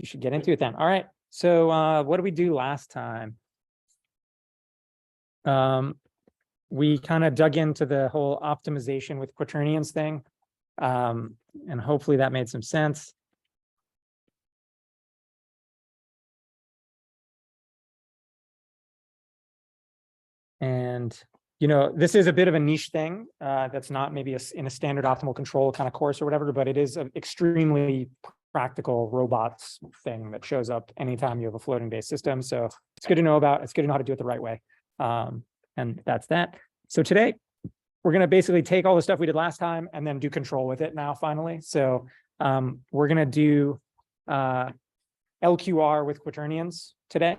you should get into it then. All right. So what did we do last time? We kind of dug into the whole optimization with Quaternions thing. And hopefully that made some sense. And, you know, this is a bit of a niche thing that's not maybe in a standard optimal control kind of course or whatever, but it is an extremely practical robots thing that shows up anytime you have a floating based system. So it's good to know about. It's good to know how to do it the right way. And that's that. So today, we're going to basically take all the stuff we did last time and then do control with it now, finally. So we're going to do LQR with Quaternions today.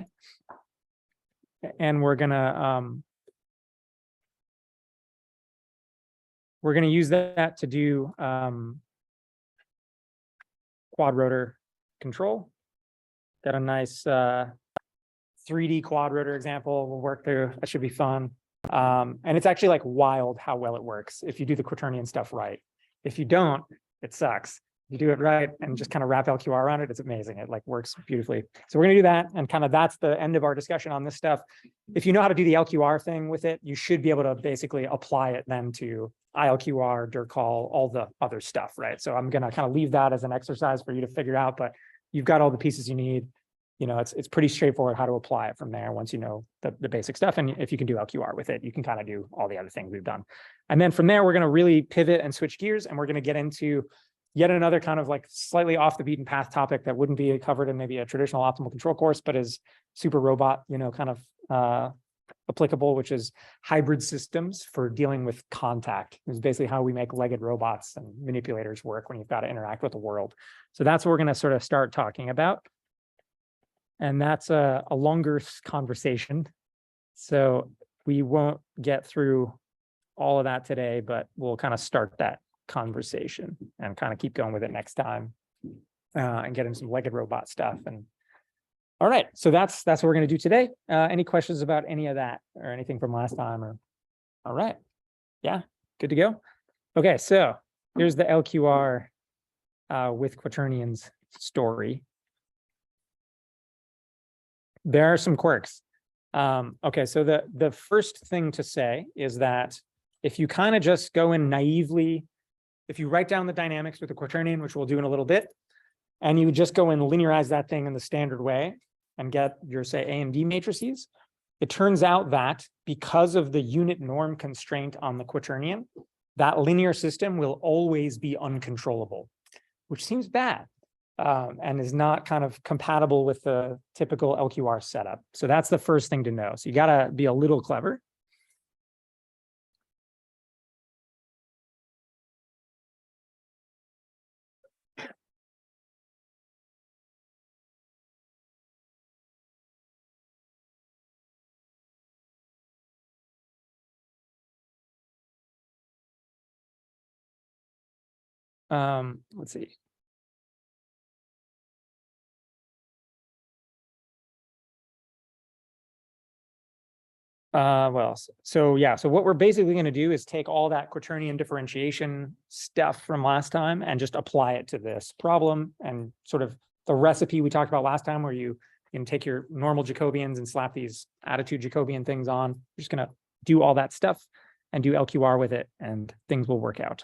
And we're going to use that to do Quadrotor control. Got a nice 3D Quadrotor example we'll work through. That should be fun. And it's actually like wild how well it works if you do the Quaternion stuff right. If you don't, it sucks. You do it right and just kind of wrap LQR around it, it's amazing. It like works beautifully. So we're gonna do that, and kind of that's the end of our discussion on this stuff. If you know how to do the LQR thing with it, you should be able to basically apply it then to ILQR, DIRCAL, all the other stuff, right? So I'm gonna kind of leave that as an exercise for you to figure out, but you've got all the pieces you need. You know, it's pretty straightforward how to apply it from there once you know the basic stuff. And if you can do LQR with it, you can kind of do all the other things we've done. And then from there, we're gonna really pivot and switch gears, and we're gonna get into yet another kind of like slightly off the beaten path topic that wouldn't be covered in maybe a traditional optimal control course, but is super robot, you know, kind of applicable, which is hybrid systems for dealing with contact. It's basically how we make legged robots and manipulators work when you've got to interact with the world. So that's what we're going to sort of start talking about. And that's a longer conversation. So we won't get through all of that today, but we'll kind of start that conversation and kind of keep going with it next time and get into some legged robot stuff. And all right, so that's what we're going to do today. Any questions about any of that or anything from last time? Or all right, yeah, good to go. Okay, so here's the LQR with Quaternions story. There are some quirks. Okay, so the first thing to say is that if you kind of just go in naively, if you write down the dynamics with the Quaternion, which we'll do in a little bit, and you just go and linearize that thing in the standard way and get your, say, A and D matrices, it turns out that because of the unit norm constraint on the Quaternion, that linear system will always be uncontrollable, which seems bad and is not kind of compatible with the typical LQR setup. So that's the first thing to know. So you got to be a little clever. Let's see. Well, so yeah, so what we're basically going to do is take all that Quaternion differentiation stuff from last time and just apply it to this problem, and sort of the recipe we talked about last time where you can take your normal Jacobians and slap these attitude Jacobian things on. You're just going to do all that stuff and do LQR with it, and things will work out.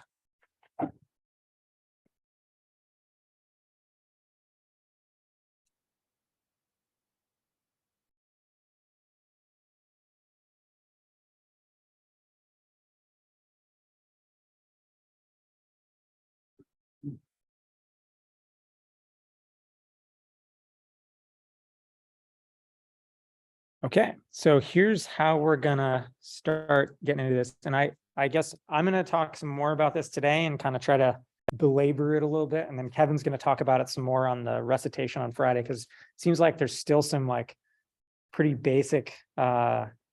Okay, so here's how we're gonna start getting into this. And I guess I'm gonna talk some more about this today and kind of try to belabor it a little bit. And then Kevin's gonna talk about it some more on the recitation on Friday, because it seems like there's still some like pretty basic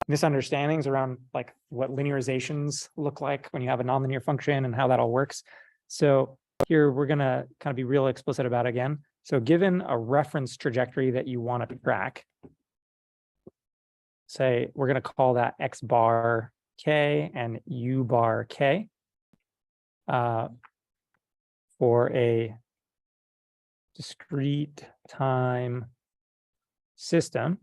misunderstandings around like what linearizations look like when you have a nonlinear function and how that all works. So here we're gonna kind of be real explicit about it again. So given a reference trajectory that you want to track, say we're going to call that X bar K and U bar K for a discrete time system,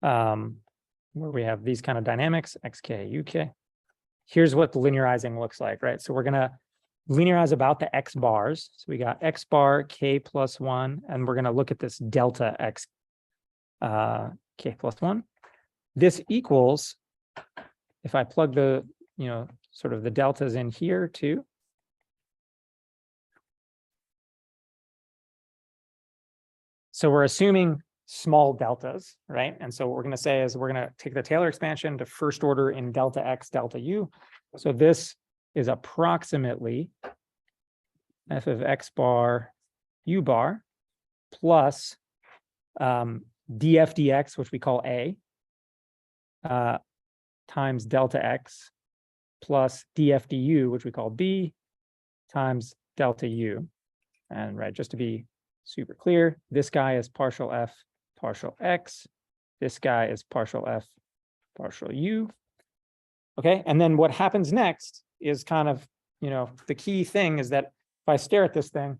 where we have these kind of dynamics, xk, uk. Here's what the linearizing looks like, right? So we're going to linearize about the x bars. So we got x bar k plus 1, and we're going to look at this delta x k plus 1. This equals, if I plug the, sort of the deltas in here too. So we're assuming small deltas, right? And so what we're going to say is we're going to take the Taylor expansion to first order in delta x, delta u. So this is approximately f of x bar u bar plus df dx, which we call a, times delta x plus df du, which we call b, times delta u. And right, just to be super clear, this guy is partial f, partial x. This guy is partial f, partial u. Okay, and then what happens next is kind of, the key thing is that if I stare at this thing,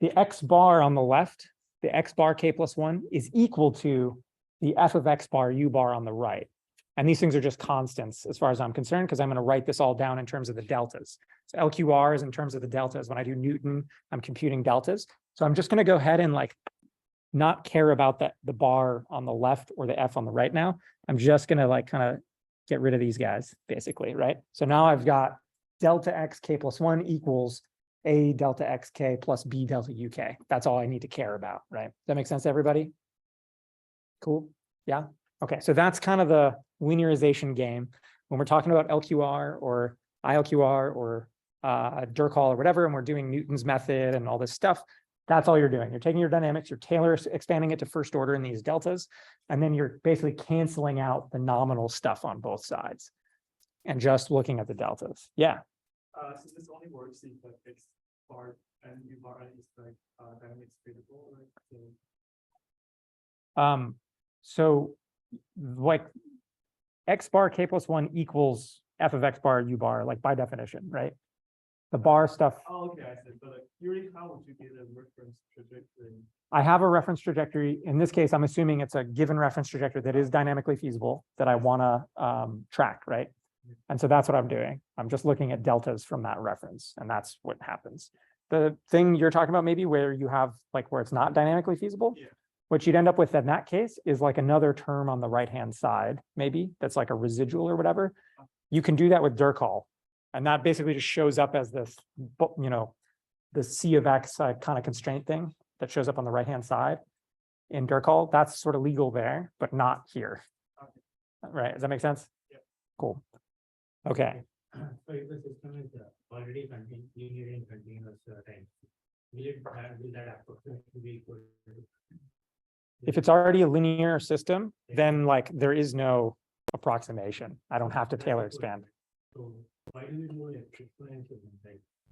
the x bar on the left, the x bar k plus 1 is equal to the f of x bar u bar on the right. And these things are just constants as far as I'm concerned, because I'm going to write this all down in terms of the deltas. So LQR is in terms of the deltas. When I do Newton, I'm computing deltas. So I'm just going to go ahead and not care about the bar on the left or the f on the right now. I'm just going to kind of get rid of these guys, basically, right? So now I've got delta x k plus 1 equals a delta x k plus b delta uk. That's all I need to care about, right? Does that make sense to everybody? Cool. Yeah. Okay. So that's kind of the linearization game. When we're talking about LQR or ILQR or Dirkall or whatever, and we're doing Newton's method and all this stuff, that's all you're doing. You're taking your dynamics, you're Taylor expanding it to first order in these deltas, and then you're basically canceling out the nominal stuff on both sides and just looking at the deltas. Yeah. So this only works if the x bar and u bar is dynamics critical, right? So x bar k plus 1 equals f of x bar u bar, by definition, right? The bar stuff. Oh, okay, I see. But usually, how would you get a reference trajectory? I have a reference trajectory. In this case, I'm assuming it's a given reference trajectory that is dynamically feasible that I want to track, right? And so that's what I'm doing. I'm just looking at deltas from that reference, and that's what happens. The thing you're talking about, maybe where you have where it's not dynamically feasible, what you'd end up with in that case is another term on the right-hand side, maybe that's like a residual or whatever. You can do that with Dirkall. And that basically just shows up as this, the C of X kind of constraint thing that shows up on the right-hand side in Dirkall. That's sort of legal there, but not here. Right? Does that make sense? Yeah. Cool. Okay. So if the system is already linear in continuous time, will that approximation be equal to? If it's already a linear system, then there is no approximation. I don't have to Taylor expand. So why do we do exponential?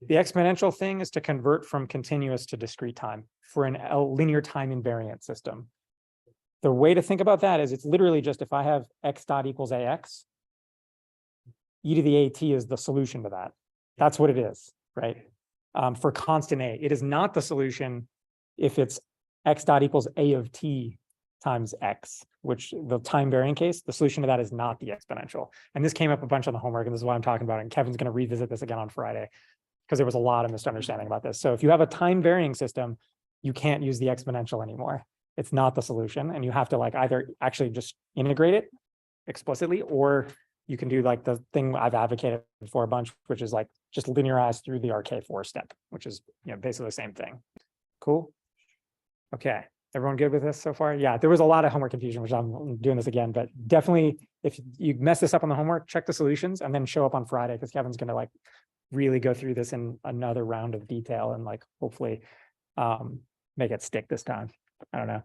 The exponential thing is to convert from continuous to discrete time for a linear time invariant system. The way to think about that is it's literally just if I have x dot equals ax, e to the at is the solution to that. That's what it is, right? For constant a. It is not the solution if it's x dot equals a of t times x, which the time varying case, the solution to that is not the exponential. And this came up a bunch on the homework, and this is why I'm talking about it. And Kevin's going to revisit this again on Friday, because there was a lot of misunderstanding about this. So if you have a time varying system, you can't use the exponential anymore. It's not the solution. And you have to either actually just integrate it explicitly, or you can do the thing I've advocated for a bunch, which is just linearize through the RK4 step, which is basically the same thing. Cool. Okay. Everyone good with this so far? Yeah, there was a lot of homework confusion, which I'm doing this again, but definitely if you mess this up on the homework, check the solutions and then show up on Friday, because Kevin's going to really go through this in another round of detail and hopefully make it stick this time. I don't know.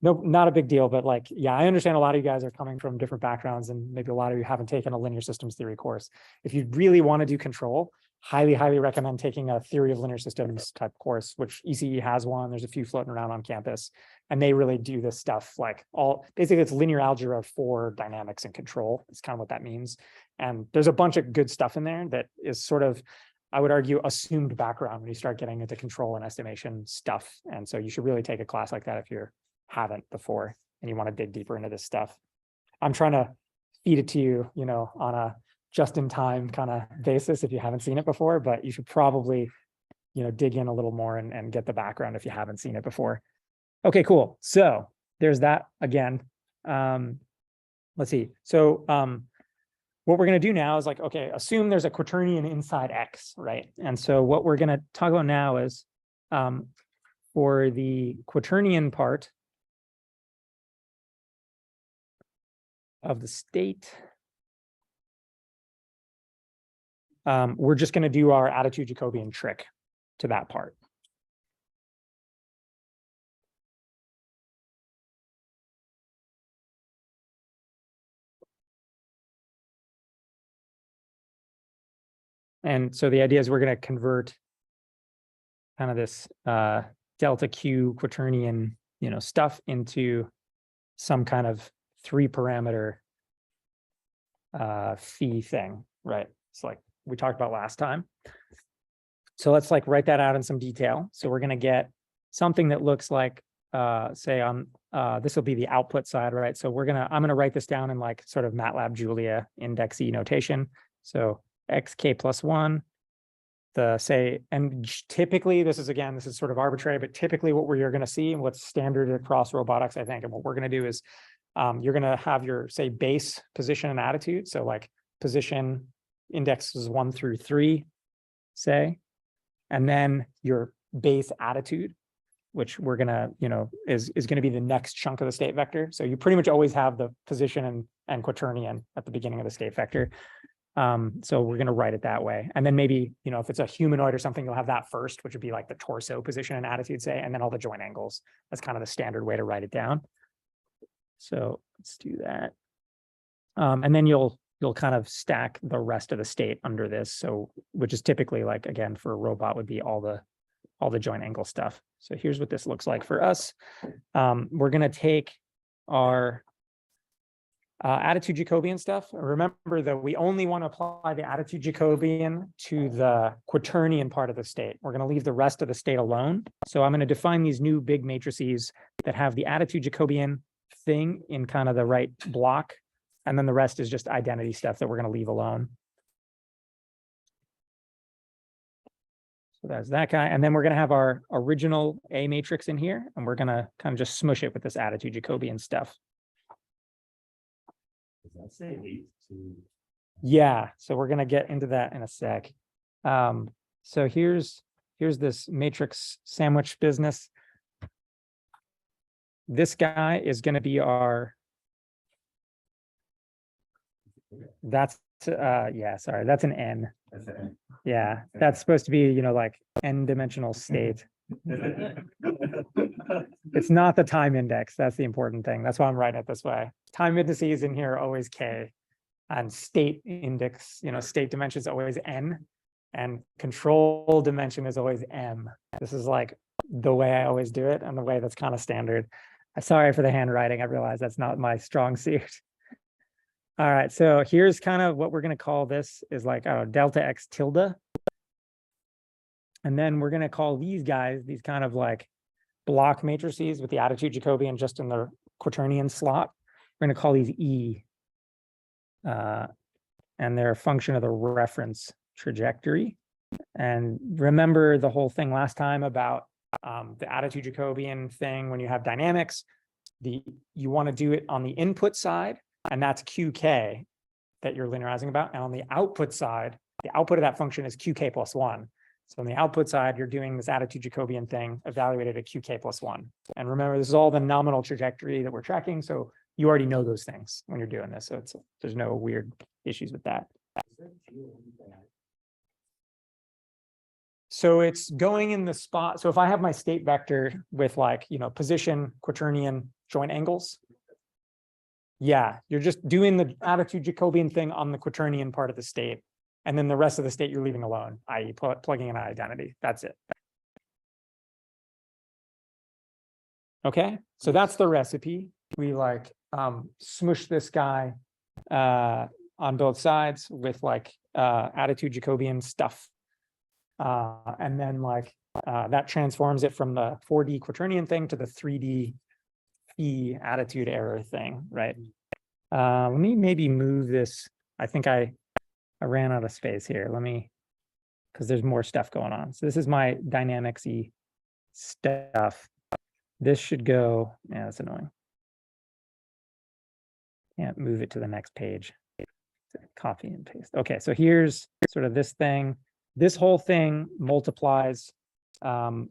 No, not a big deal, but yeah, I understand a lot of you guys are coming from different backgrounds, and maybe a lot of you haven't taken a linear systems theory course. If you really want to do control, highly recommend taking a theory of linear systems type course, which ECE has one. There's a few floating around on campus, and they really do this stuff basically it's linear algebra for dynamics and control. It's kind of what that means. And there's a bunch of good stuff in there that is sort of I would argue, assumed background when you start getting into control and estimation stuff. And so you should really take a class like that if you haven't before and you want to dig deeper into this stuff. I'm trying to feed it to you, you know, on a just-in-time kind of basis if you haven't seen it before, but you should probably, you know, dig in a little more and get the background if you haven't seen it before. Okay, cool. So there's that again. Let's see. So what we're going to do now is like, okay, assume there's a quaternion inside X, right? And so what we're going to talk about now is for the quaternion part of the state, we're just going to do our attitude Jacobian trick to that part. And so the idea is we're going to convert kind of this delta Q quaternion, you know, stuff into some kind of 3-parameter phi thing, right? It's like we talked about last time. So let's like write that out in some detail. So we're going to get something that looks like, say on this will be the output side, right? So I'm going to write this down in like sort of MATLAB Julia index E notation. So xk plus 1, and typically this is sort of arbitrary, but typically what we're going to see and what's standard across robotics, I think, and what we're going to do is you're going to have your, say, base position and attitude. So like position indexes 1 through 3, say, and then your base attitude, which we're going to, you know, is going to be the next chunk of the state vector. So you pretty much always have the position and quaternion at the beginning of the state vector. So we're going to write it that way. And then maybe, you know, if it's a humanoid or something, you'll have that first, which would be like the torso position and attitude, say, and then all the joint angles. That's kind of the standard way to write it down. So let's do that. And then you'll kind of stack the rest of the state under this. So, which is typically like, again, for a robot would be all the joint angle stuff. So here's what this looks like for us. We're going to take our attitude Jacobian stuff. Remember that we only want to apply the attitude Jacobian to the quaternion part of the state. We're going to leave the rest of the state alone. So I'm going to define these new big matrices that have the attitude Jacobian thing in kind of the right block. And then the rest is just identity stuff that we're going to leave alone. So that's that guy. And then we're going to have our original A matrix in here, and we're going to kind of just smush it with this attitude Jacobian stuff. Does that say 8 to? Yeah, so we're going to get into that in a sec. So here's this matrix sandwich business. This guy is going to be our, that's an N. That's an N. Yeah, that's supposed to be, you know, like n-dimensional state. It's not the time index. That's the important thing. That's why I'm writing it this way. Time indices in here are always K, and state index, you know, state dimension is always N, and control dimension is always M. This is like the way I always do it, and the way that's kind of standard. I'm sorry for the handwriting. I realize that's not my strong suit. All right, so here's kind of what we're going to call this is like, I don't know, delta X tilde. And then we're going to call these guys, these kind of like block matrices with the attitude Jacobian just in the quaternion slot. We're going to call these E. And they're a function of the reference trajectory. And remember the whole thing last time about the attitude Jacobian thing when you have dynamics, you want to do it on the input side, and that's QK that you're linearizing about. And on the output side, the output of that function is QK plus 1. So on the output side, you're doing this attitude Jacobian thing evaluated at QK plus 1. And remember, this is all the nominal trajectory that we're tracking. So you already know those things when you're doing this. So there's no weird issues with that. So it's going in the spot. So if I have my state vector with like, you know, position, quaternion, joint angles. Yeah, you're just doing the attitude Jacobian thing on the quaternion part of the state. And then the rest of the state you're leaving alone, i.e. plugging in an identity. That's it. Okay, so that's the recipe. We like smush this guy on both sides with like attitude Jacobian stuff. And then like that transforms it from the 4D quaternion thing to the 3D phi attitude error thing, right? Let me maybe move this. I think I ran out of space here. Let me, because there's more stuff going on. So this is my dynamics-y stuff. This should go, yeah, that's annoying. Can't move it to the next page. Copy and paste. Okay, so here's sort of this thing. This whole thing multiplies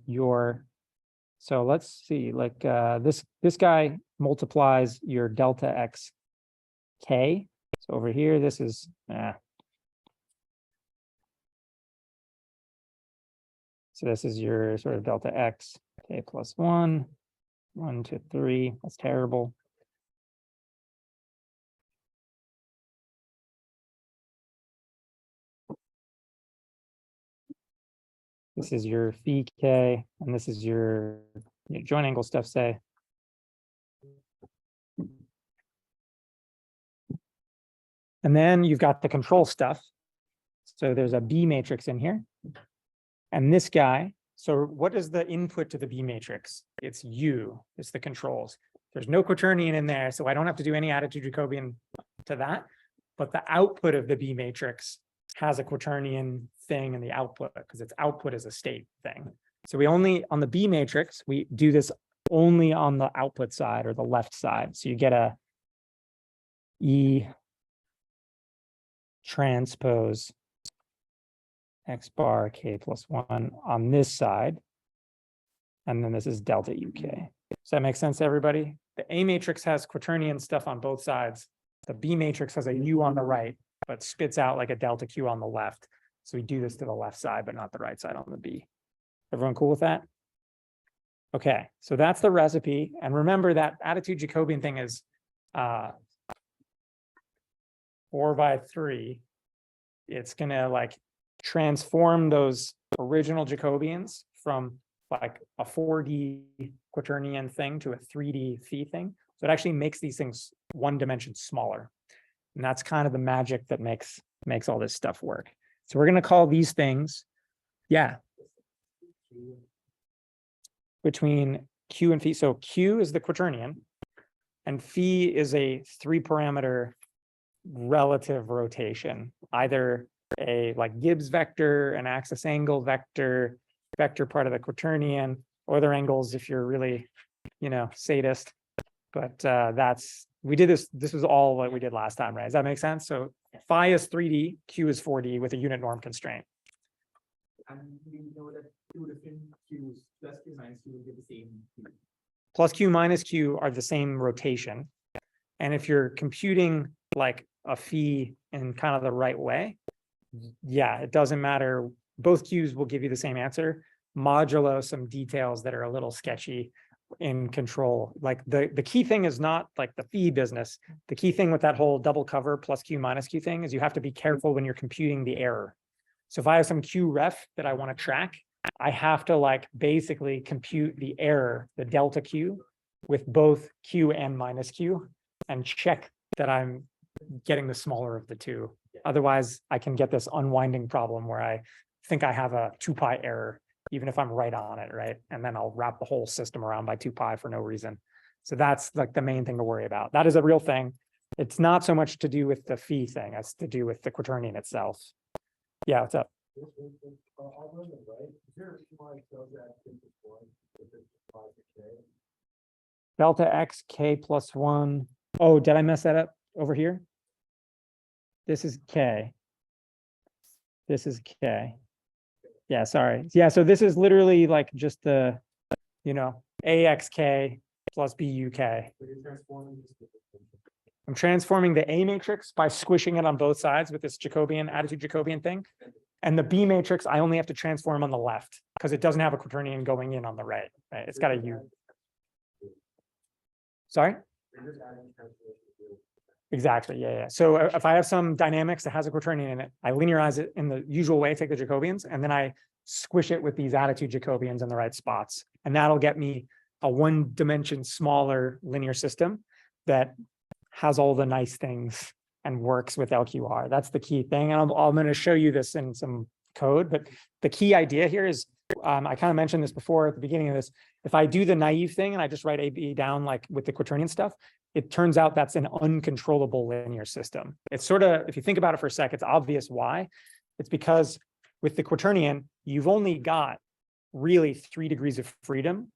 your, so let's see, like this guy multiplies your delta x k. So over here, this is, so this is your sort of delta x, k plus 1, 1 to 3. That's terrible. This is your phi k, and this is your joint angle stuff, say. And then you've got the control stuff. So there's a B matrix in here. And this guy, so what is the input to the B matrix? It's U, it's the controls. There's no quaternion in there, so I don't have to do any attitude Jacobian to that. But the output of the B matrix has a quaternion thing in the output because its output is a state thing. So we only, on the B matrix, we do this only on the output side or the left side. So you get a E transpose x bar k plus 1 on this side. And then this is delta uk. Does that make sense to everybody? The A matrix has quaternion stuff on both sides. The B matrix has a U on the right, but spits out like a delta Q on the left. So we do this to the left side, but not the right side on the B. Everyone cool with that? Okay, so that's the recipe. And remember that attitude Jacobian thing is 4/3. It's gonna like transform those original Jacobians from like a 4D quaternion thing to a 3D phi thing. So it actually makes these things one dimension smaller. And that's kind of the magic that makes all this stuff work. So we're going to call these things, yeah, between Q and phi. So Q is the quaternion, and phi is a 3-parameter relative rotation, either a like Gibbs vector, an axis angle vector, vector part of the quaternion, or other angles if you're really, sadist. But we did this was all what we did last time, right? Does that make sense? So phi is 3D, Q is 4D with a unit norm constraint. And we know that two different Qs, plus Q minus Q, will give the same Q. Plus Q minus Q are the same rotation. And if you're computing like a phi in kind of the right way, yeah, it doesn't matter. Both Qs will give you the same answer, modulo some details that are a little sketchy in control. Like the key thing is not like the phi business. The key thing with that whole double cover plus Q minus Q thing is you have to be careful when you're computing the error. So if I have some Q ref that I want to track, I have to like basically compute the error, the delta Q, with both Q and minus Q and check that I'm getting the smaller of the two. Otherwise, I can get this unwinding problem where I think I have a 2π error, even if I'm right on it, right? And then I'll wrap the whole system around by 2π for no reason. So that's like the main thing to worry about. That is a real thing. It's not so much to do with the phi thing, it's to do with the quaternion itself. Yeah, what's up? Delta x k plus 1. Oh, did I mess that up over here? This is k. This is k. Yeah, sorry. Yeah, so this is literally like just the, AXK plus BUK. I'm transforming the A matrix by squishing it on both sides with this Jacobian, attitude Jacobian thing. And the B matrix, I only have to transform on the left because it doesn't have a quaternion going in on the right. It's got a U. Sorry? Exactly, yeah. So if I have some dynamics that has a quaternion in it, I linearize it in the usual way, take the Jacobians, and then I squish it with these attitude Jacobians in the right spots. And that'll get me a one dimension smaller linear system that has all the nice things and works with LQR. That's the key thing. And I'm going to show you this in some code, but the key idea here is, I kind of mentioned this before at the beginning of this. If I do the naive thing and I just write AB down like with the Quaternion stuff, it turns out that's an uncontrollable linear system. It's sort of, if you think about it for a sec, it's obvious why. It's because with the Quaternion, you've only got really 3 degrees of freedom.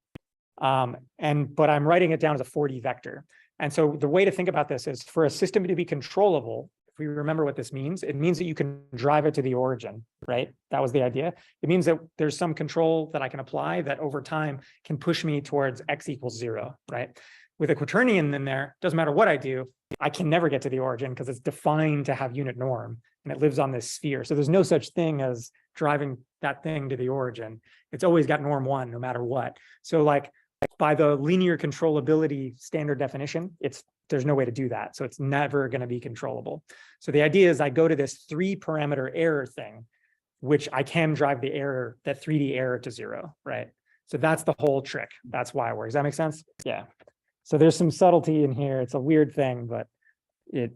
But I'm writing it down as a 4D vector. And so the way to think about this is for a system to be controllable, if we remember what this means, it means that you can drive it to the origin, right? That was the idea. It means that there's some control that I can apply that over time can push me towards x equals 0, right? With a Quaternion in there, doesn't matter what I do, I can never get to the origin because it's defined to have unit norm and it lives on this sphere. So there's no such thing as driving that thing to the origin. It's always got norm 1 no matter what. So like by the linear controllability standard definition, there's no way to do that. So it's never going to be controllable. So the idea is I go to this 3-parameter error thing, which I can drive the error, that 3D error to 0, right? So that's the whole trick. That's why it works. Does that make sense? Yeah. So there's some subtlety in here. It's a weird thing, but it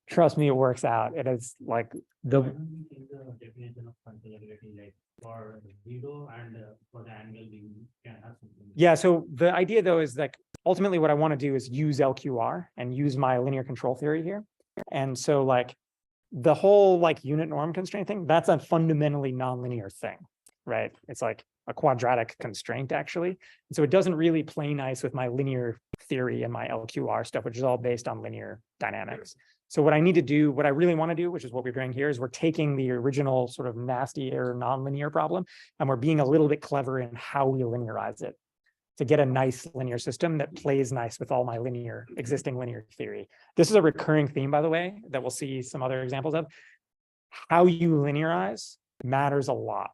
trust me, it works out. It is like the definition of controllability, like for 0 and for the angle we can have something. Yeah. So the idea though is like ultimately what I want to do is use LQR and use my linear control theory here. And so like the whole like unit norm constraint thing, that's a fundamentally nonlinear thing, right? It's like a quadratic constraint actually. And so it doesn't really play nice with my linear theory and my LQR stuff, which is all based on linear dynamics. So what I need to do, what I really want to do, which is what we're doing here, is we're taking the original sort of nasty error nonlinear problem, and we're being a little bit clever in how we linearize it to get a nice linear system that plays nice with all my existing linear theory. This is a recurring theme, by the way, that we'll see some other examples of. How you linearize matters a lot,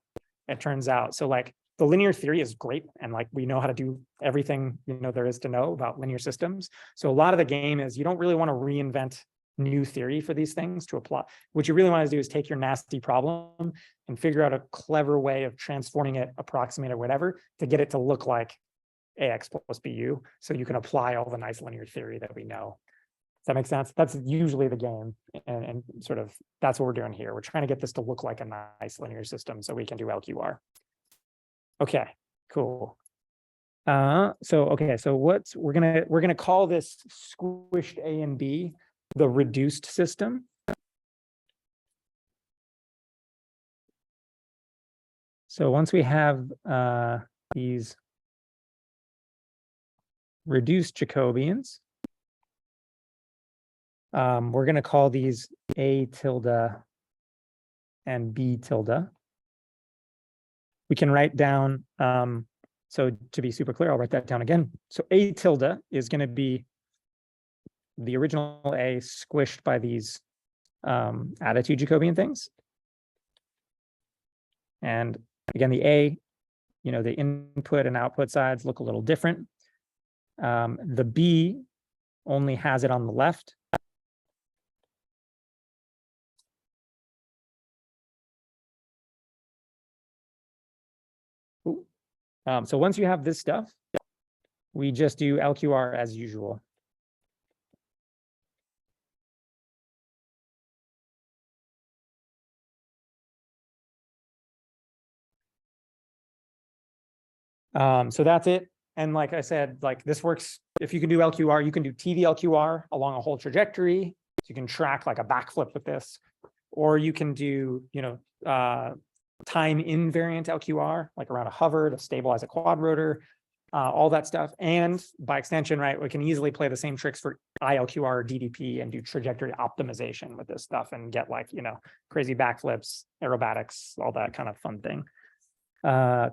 it turns out. So like the linear theory is great, and like we know how to do everything there is to know about linear systems. So a lot of the game is you don't really want to reinvent new theory for these things to apply. What you really want to do is take your nasty problem and figure out a clever way of transforming it, approximate it, whatever, to get it to look like AX plus BU, so you can apply all the nice linear theory that we know. Does that make sense? That's usually the game, and sort of that's what we're doing here. We're trying to get this to look like a nice linear system so we can do LQR. Okay, cool. So we're gonna call this squished A and B the reduced system. So once we have these reduced Jacobians, we're going to call these A tilde and B tilde. We can write down, so to be super clear, I'll write that down again. So A tilde is going to be the original A squished by these attitude Jacobian things. And again, the A, the input and output sides look a little different. The B only has it on the left. So once you have this stuff, we just do LQR as usual. So that's it. And like I said, like this works. If you can do LQR, you can do TV LQR along a whole trajectory. So you can track like a backflip with this, or you can do, time invariant LQR, like around a hover to stabilize a quadrotor, all that stuff. And by extension, right, we can easily play the same tricks for ILQR or DDP and do trajectory optimization with this stuff and get like, crazy backflips, aerobatics, all that kind of fun thing.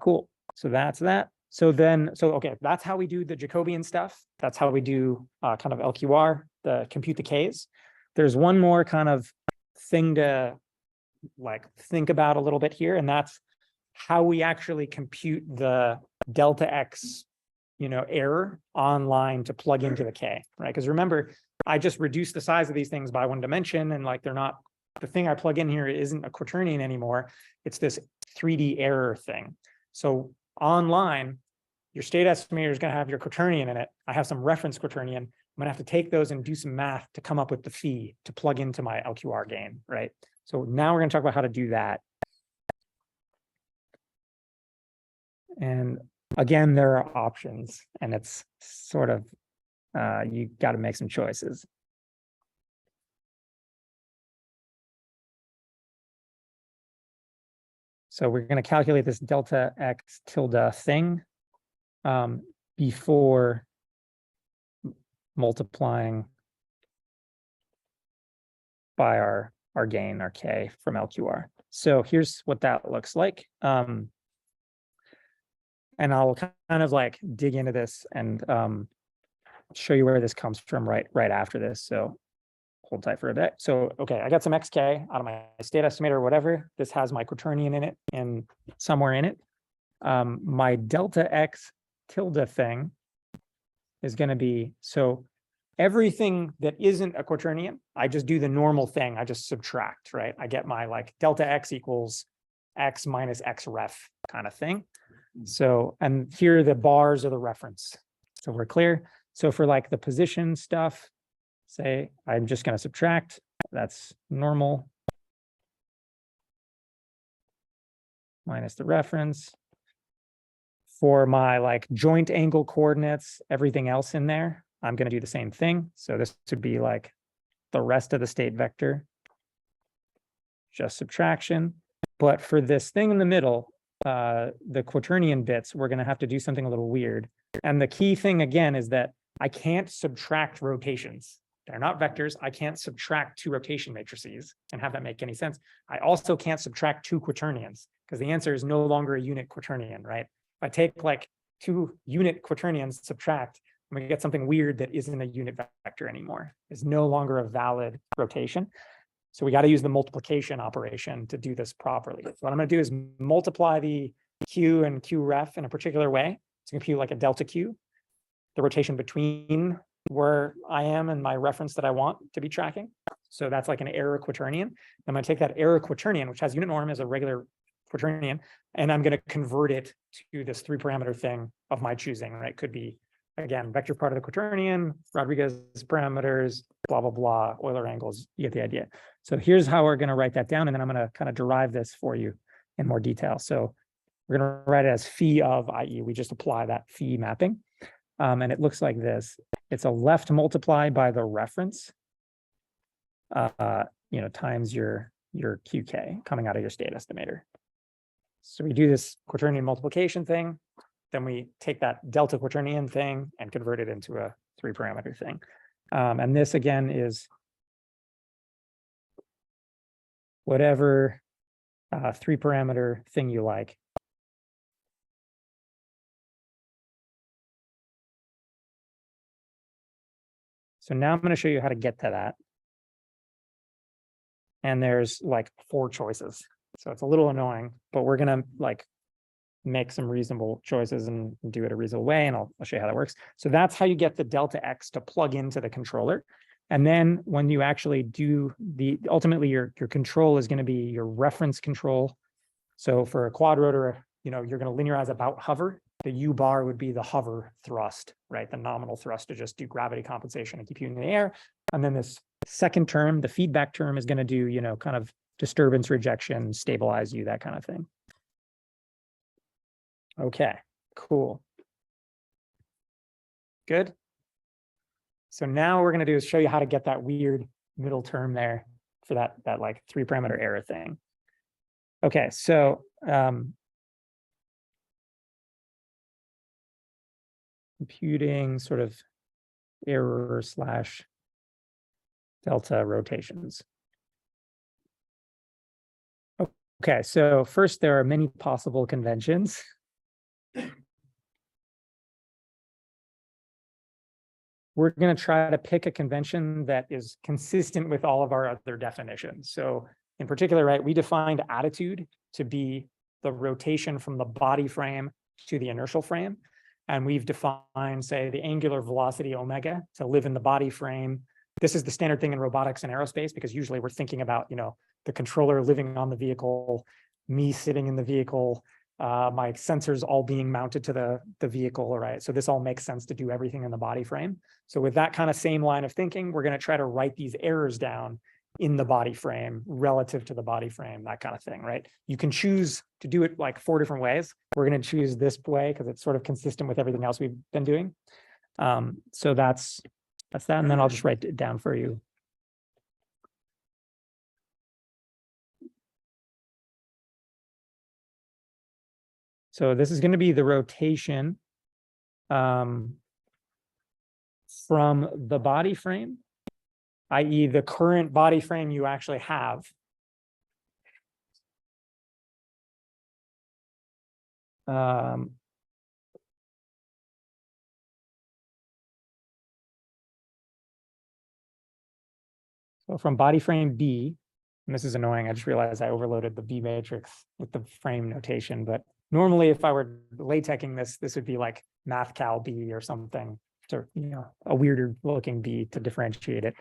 Cool. So that's that. So okay, that's how we do the Jacobian stuff. That's how we do kind of LQR, the compute the Ks. There's one more kind of thing to like think about a little bit here, and that's how we actually compute the delta X, error online to plug into the K, right? Because remember, I just reduced the size of these things by 1 dimension, and like they're not, the thing I plug in here isn't a Quaternion anymore. It's this 3D error thing. So online, your state estimator is going to have your Quaternion in it. I have some reference Quaternion. I'm going to have to take those and do some math to come up with the phi to plug into my LQR gain, right? So now we're going to talk about how to do that. And again, there are options, and it's sort of, you got to make some choices. So we're going to calculate this delta x tilde thing before multiplying by our gain, our k from LQR. So here's what that looks like. And I'll kind of like dig into this and show you where this comes from right after this. So hold tight for a bit. So, okay, I got some xk out of my state estimator or whatever. This has my quaternion in it and somewhere in it. My delta x tilde thing is going to be, so everything that isn't a quaternion, I just do the normal thing. I just subtract, right? I get my like delta x equals x minus x ref kind of thing. So, and here the bars are the reference. So we're clear. So for like the position stuff, say I'm just going to subtract. That's normal minus the reference. For my like joint angle coordinates, everything else in there, I'm going to do the same thing. So this would be like the rest of the state vector, just subtraction. But for this thing in the middle, the quaternion bits, we're going to have to do something a little weird. And the key thing again is that I can't subtract rotations. They're not vectors. I can't subtract two rotation matrices and have that make any sense. I also can't subtract two quaternions because the answer is no longer a unit quaternion, right? If I take like two unit quaternions, subtract, I'm going to get something weird that isn't a unit vector anymore. It's no longer a valid rotation. So we got to use the multiplication operation to do this properly. So what I'm going to do is multiply the q and q ref in a particular way to compute like a delta q, the rotation between where I am and my reference that I want to be tracking. So that's like an error quaternion. I'm going to take that error quaternion, which has unit norm as a regular quaternion, and I'm going to convert it to this 3-parameter thing of my choosing, right? Could be, again, vector part of the quaternion, Rodriguez parameters, blah, blah, blah, Euler angles. You get the idea. So here's how we're going to write that down, and then I'm going to kind of derive this for you in more detail. So we're going to write it as phi of, i.e., we just apply that phi mapping. And it looks like this. It's a left multiplied by the reference, times your QK coming out of your state estimator. So we do this quaternion multiplication thing, then we take that delta quaternion thing and convert it into a 3-parameter thing. And this again is whatever 3-parameter thing you like. So now I'm going to show you how to get to that. And there's like 4 choices. So it's a little annoying, but we're going to like make some reasonable choices and do it a reasonable way. And I'll show you how that works. So that's how you get the delta x to plug into the controller. And then when you actually do ultimately your control is going to be your reference control. So for a quadrotor, you're going to linearize about hover. The U bar would be the hover thrust, right? The nominal thrust to just do gravity compensation and keep you in the air. And then this second term, the feedback term, is going to do, kind of disturbance rejection, stabilize you, that kind of thing. Okay, cool. Good. So now what we're going to do is show you how to get that weird middle term there for that like 3-parameter error thing. Okay, so computing sort of error / delta rotations. Okay, so first there are many possible conventions. We're going to try to pick a convention that is consistent with all of our other definitions. So in particular, right, we defined attitude to be the rotation from the body frame to the inertial frame. And we've defined, say, the angular velocity omega to live in the body frame. This is the standard thing in robotics and aerospace, because usually we're thinking about, the controller living on the vehicle, me sitting in the vehicle, my sensors all being mounted to the vehicle, right? So this all makes sense to do everything in the body frame. So with that kind of same line of thinking, we're going to try to write these errors down in the body frame relative to the body frame, that kind of thing, right? You can choose to do it like 4 different ways. We're going to choose this way because it's sort of consistent with everything else we've been doing. So that's that, and then I'll just write it down for you. So this is going to be the rotation from the body frame, i.e. the current body frame you actually have. So from body frame B, and this is annoying, I just realized I overloaded the B matrix with the frame notation, but normally if I were latexing this would be like mathcal B or something, to, a weirder looking B to differentiate it.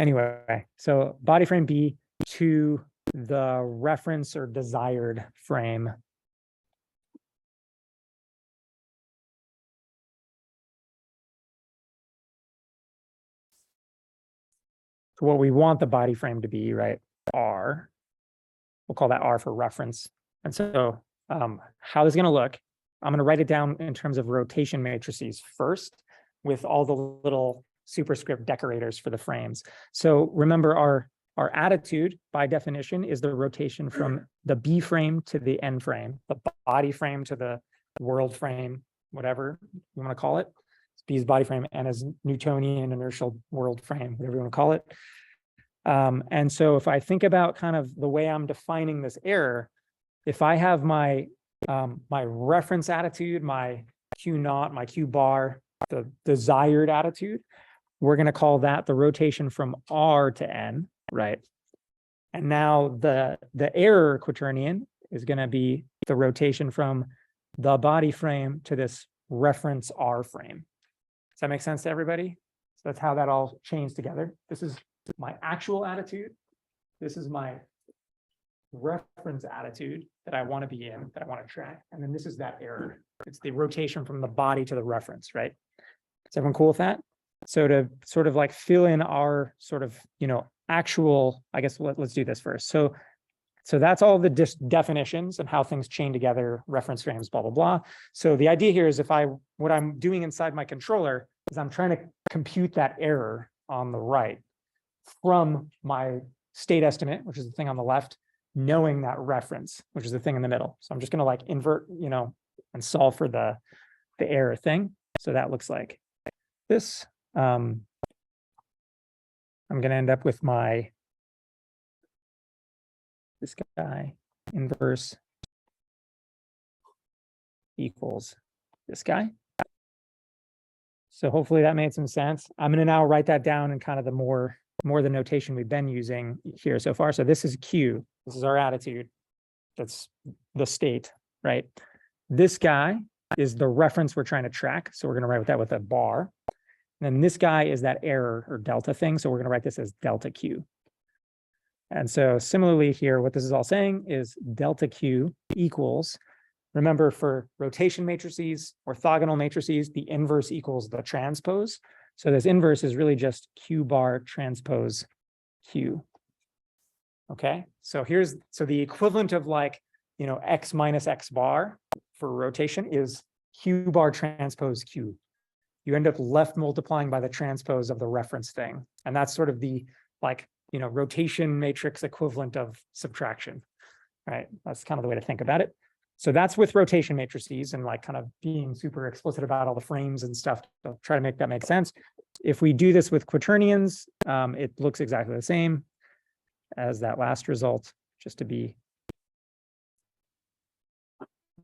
Anyway, so body frame B to the reference or desired frame. So what we want the body frame to be, right? R. We'll call that R for reference. And so how is it going to look? I'm going to write it down in terms of rotation matrices first, with all the little superscript decorators for the frames. So remember, our attitude by definition is the rotation from the B frame to the N frame, the body frame to the world frame, whatever you want to call it. B's body frame, N is Newtonian inertial world frame, whatever you want to call it. And so if I think about kind of the way I'm defining this error, if I have my my reference attitude, my Q naught, my Q bar, the desired attitude, we're going to call that the rotation from R to N, right? And now the error quaternion is going to be the rotation from the body frame to this reference R frame. Does that make sense to everybody? So that's how that all chains together. This is my actual attitude. This is my reference attitude that I want to be in, that I want to track. And then this is that error. It's the rotation from the body to the reference, right? Is everyone cool with that? So to sort of like fill in our sort of, actual, I guess let's do this first. So that's all the definitions and how things chain together, reference frames, blah, blah, blah. So the idea here is what I'm doing inside my controller is I'm trying to compute that error on the right from my state estimate, which is the thing on the left, knowing that reference, which is the thing in the middle. So I'm just going to like invert, and solve for the error thing. So that looks like this. I'm going to end up with this guy inverse equals this guy. So hopefully that made some sense. I'm going to now write that down in kind of the more the notation we've been using here so far. So this is Q. This is our attitude. That's the state, right? This guy is the reference we're trying to track. So we're going to write that with a bar. And then this guy is that error or delta thing. So we're going to write this as delta Q. And so similarly here, what this is all saying is delta Q equals, remember for rotation matrices, orthogonal matrices, the inverse equals the transpose. So this inverse is really just Q bar transpose Q. Okay, so the equivalent of like, X minus X bar for rotation is Q bar transpose Q. You end up left multiplying by the transpose of the reference thing. And that's sort of the like, rotation matrix equivalent of subtraction, right? That's kind of the way to think about it. So that's with rotation matrices and like kind of being super explicit about all the frames and stuff to try to make that make sense. If we do this with quaternions, it looks exactly the same as that last result, just to be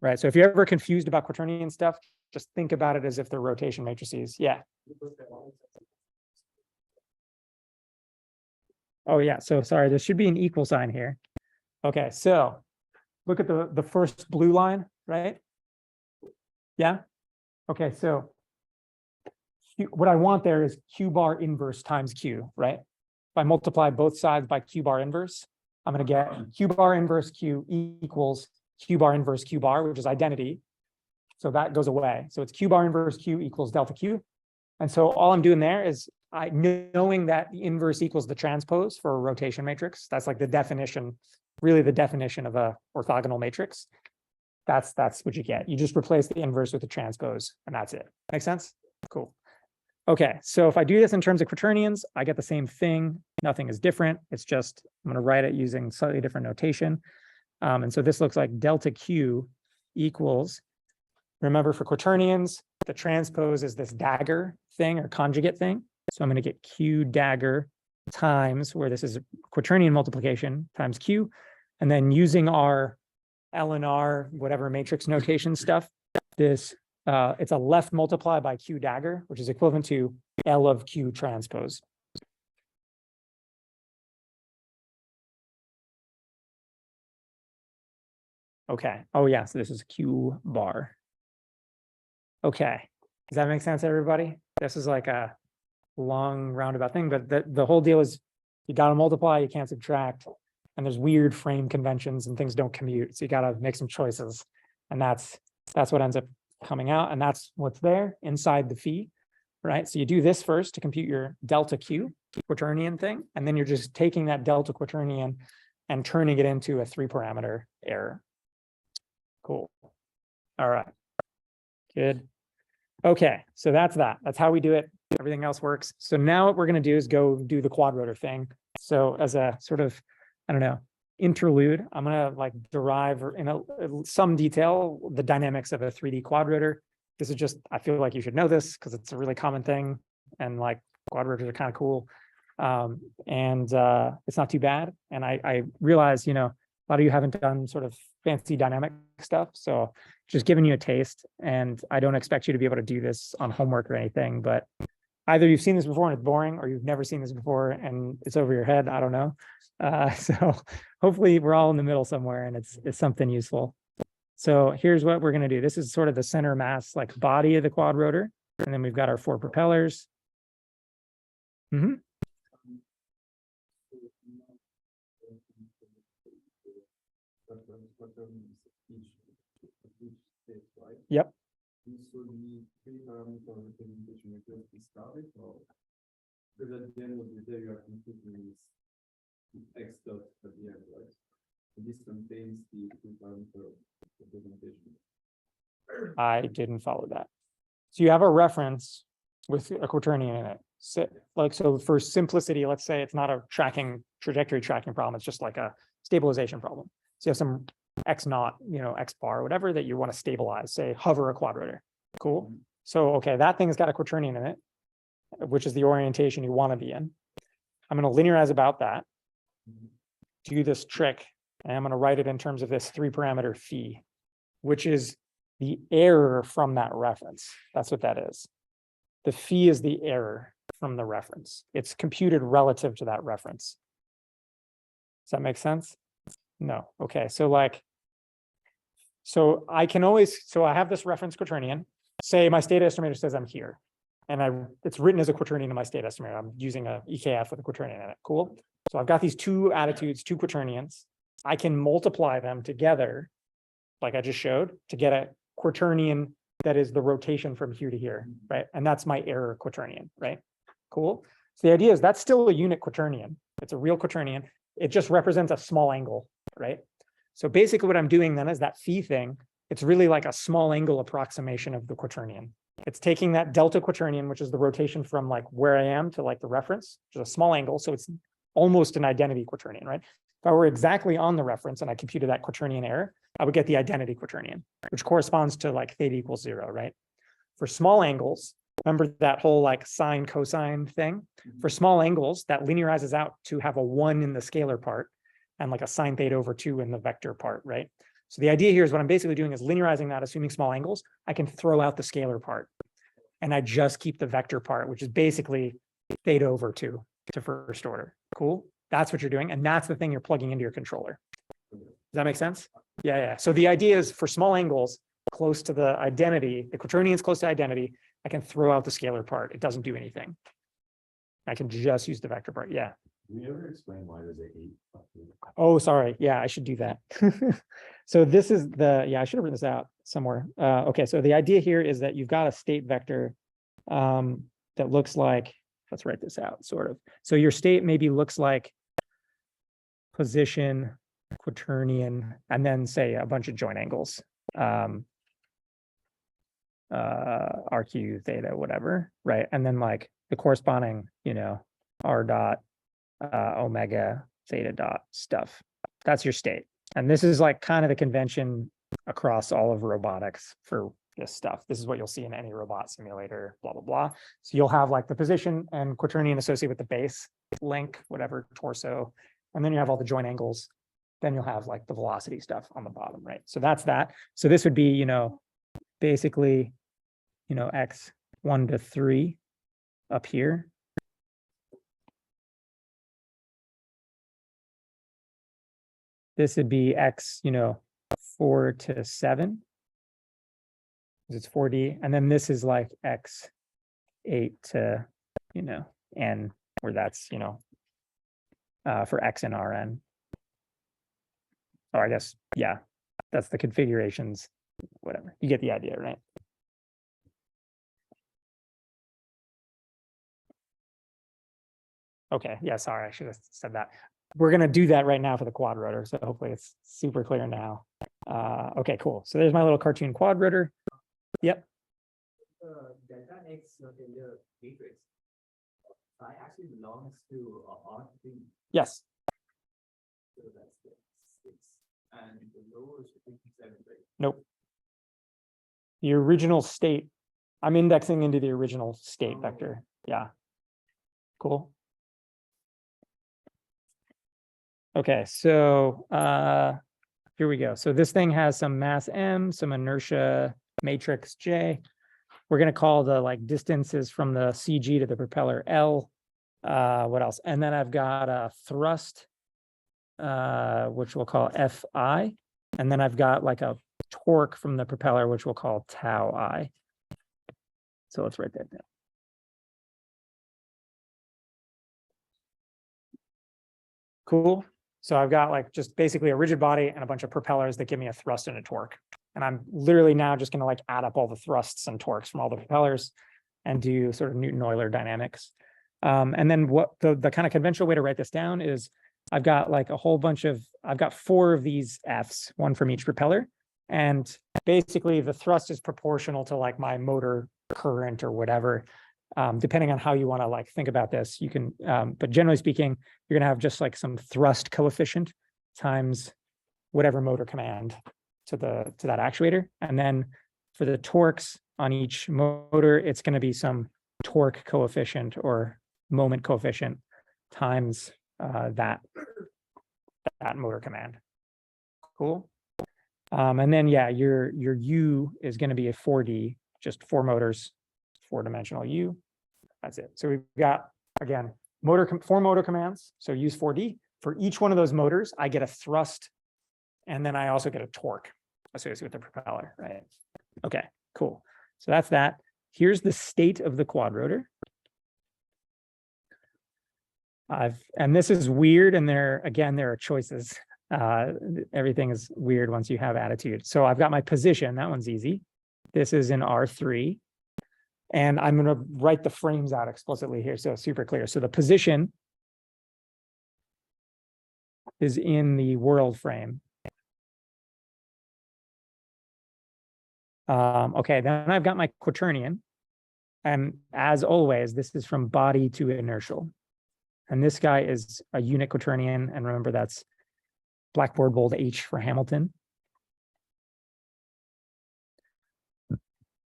right. So if you're ever confused about quaternion stuff, just think about it as if they're rotation matrices. Yeah. Oh yeah, so sorry, there should be an equal sign here. Okay, so look at the first blue line, right? Yeah. Okay, so what I want there is Q bar inverse times Q, right? If I multiply both sides by Q bar inverse, I'm going to get Q bar inverse Q equals Q bar inverse Q bar, which is identity. So that goes away. So it's Q bar inverse Q equals delta Q. And so all I'm doing there is knowing that the inverse equals the transpose for a rotation matrix, that's like the definition, really the definition of a orthogonal matrix. That's what you get. You just replace the inverse with the transpose, and that's it. Make sense? Cool. Okay, so if I do this in terms of quaternions, I get the same thing. Nothing is different. It's just, I'm going to write it using slightly different notation. And so this looks like delta Q equals, remember for quaternions, the transpose is this dagger thing or conjugate thing. So I'm going to get Q dagger times, where this is quaternion multiplication times Q. And then using our LNR, whatever matrix notation stuff, this it's a left multiply by Q dagger, which is equivalent to L of Q transpose. Okay. Oh yeah, so this is Q bar. Okay. Does that make sense, everybody? This is like a long roundabout thing, but the whole deal is you got to multiply, you can't subtract, and there's weird frame conventions and things don't commute. So you got to make some choices. And that's what ends up coming out. And that's what's there inside the phi, right? So you do this first to compute your delta Q quaternion thing. And then you're just taking that delta quaternion and turning it into a 3-parameter error. Cool. All right. Good. Okay. So that's that. That's how we do it. Everything else works. So now what we're going to do is go do the quadrotor thing. So as a sort of, I don't know, interlude, I'm going to like derive in some detail the dynamics of a 3D quadrotor. This is just, I feel like you should know this because it's a really common thing. And like quadrotors are kind of cool. It's not too bad. And I realize, you know, a lot of you haven't done sort of fancy dynamic stuff. So just giving you a taste, and I don't expect you to be able to do this on homework or anything, but either you've seen this before and it's boring, or you've never seen this before and it's over your head. I don't know. So hopefully we're all in the middle somewhere and it's something useful. So here's what we're going to do. This is sort of the center mass, like body of the quadrotor. And then we've got our 4 propellers. Mm-hmm. Yep. So the 3-parameter representation method is started, or because at the end of the day you are computing this x dot at the end, right? So this contains the 3-parameter representation. I didn't follow that. So you have a reference with a quaternion in it. So for simplicity, let's say it's not a trajectory tracking problem. It's just like a stabilization problem. So you have some x naught, x bar, whatever that you want to stabilize, say hover a quadrotor. Cool. So, okay, that thing's got a quaternion in it, which is the orientation you want to be in. I'm going to linearize about that, do this trick, and I'm going to write it in terms of this 3-parameter phi, which is the error from that reference. That's what that is. The phi is the error from the reference. It's computed relative to that reference. Does that make sense? No. Okay. So I have this reference quaternion. Say my state estimator says I'm here, and it's written as a quaternion in my state estimator. I'm using a EKF with a quaternion in it. Cool. So I've got these 2 attitudes, 2 quaternions. I can multiply them together, like I just showed, to get a quaternion that is the rotation from here to here, right? And that's my error quaternion, right? Cool. So the idea is that's still a unit quaternion. It's a real quaternion. It just represents a small angle, right? So basically what I'm doing then is that phi thing, it's really like a small angle approximation of the quaternion. It's taking that delta quaternion, which is the rotation from like where I am to like the reference, which is a small angle. So it's almost an identity quaternion, right? If I were exactly on the reference and I computed that quaternion error, I would get the identity quaternion, which corresponds to like theta equals 0, right? For small angles, remember that whole like sine cosine thing? For small angles, that linearizes out to have a 1 in the scalar part and like a sine theta over 2 in the vector part, right? So the idea here is what I'm basically doing is linearizing that, assuming small angles. I can throw out the scalar part, and I just keep the vector part, which is basically theta over 2 to first order. Cool. That's what you're doing, and that's the thing you're plugging into your controller. Does that make sense? Yeah. So the idea is for small angles close to the identity, the quaternion is close to identity, I can throw out the scalar part. It doesn't do anything. I can just use the vector part. Yeah. Can you ever explain why there's an 8? Oh, sorry. Yeah, I should do that. So this is I should have written this out somewhere. Okay, so the idea here is that you've got a state vector that looks like, let's write this out sort of. So your state maybe looks like position, quaternion, and then say a bunch of joint angles. RQ theta, whatever, right? And then like the corresponding, R dot omega theta dot stuff. That's your state. And this is like kind of the convention across all of robotics for this stuff. This is what you'll see in any robot simulator, blah, blah, blah. So you'll have like the position and quaternion associated with the base, link, whatever, torso. And then you have all the joint angles. Then you'll have like the velocity stuff on the bottom, right? So that's that. So this would be, basically, X 1 to 3 up here. This would be X, 4 to 7. It's 4D. And then this is like X 8 to, N, where that's, for X and Rn. Or I guess, yeah, that's the configurations, whatever. You get the idea, right? Okay, yeah, sorry, I should have said that. We're going to do that right now for the quadrotor, so hopefully it's super clear now. Okay, cool. So there's my little cartoon quadrotor. Yep. Delta X in the matrix, psi actually belongs to R3. Yes. So that's the 6. And the lower is 57, right? Nope. The original state, I'm indexing into the original state vector. Yeah. Cool. Okay, so here we go. So this thing has some mass M, some inertia matrix J. We're going to call the like distances from the CG to the propeller L. What else? And then I've got a thrust, which we'll call Fi. And then I've got like a torque from the propeller, which we'll call tau I. So let's write that down. Cool. So I've got like just basically a rigid body and a bunch of propellers that give me a thrust and a torque. And I'm literally now just going to like add up all the thrusts and torques from all the propellers and do sort of Newton-Euler dynamics. And then what the kind of conventional way to write this down is I've got like a whole bunch of, I've got 4 of these Fs, one from each propeller. And basically the thrust is proportional to like my motor current or whatever. Depending on how you want to like think about this, you can, but generally speaking, you're going to have just like some thrust coefficient times whatever motor command to that actuator. And then for the torques on each motor, it's going to be some torque coefficient or moment coefficient times that motor command. Cool. And then, yeah, your U is going to be a 4D, just 4 motors, 4-dimensional U. That's it. So we've got, again, 4 motor commands. So use 4D. For each one of those motors, I get a thrust, and then I also get a torque associated with the propeller, right? Okay, cool. So that's that. Here's the state of the quadrotor. And this is weird, and there are choices. Everything is weird once you have attitude. So I've got my position. That one's easy. This is in R3. And I'm going to write the frames out explicitly here, so super clear. So the position is in the world frame. Okay, then I've got my quaternion. And as always, this is from body to inertial. And this guy is a unit quaternion. And remember, that's blackboard bold H for Hamilton.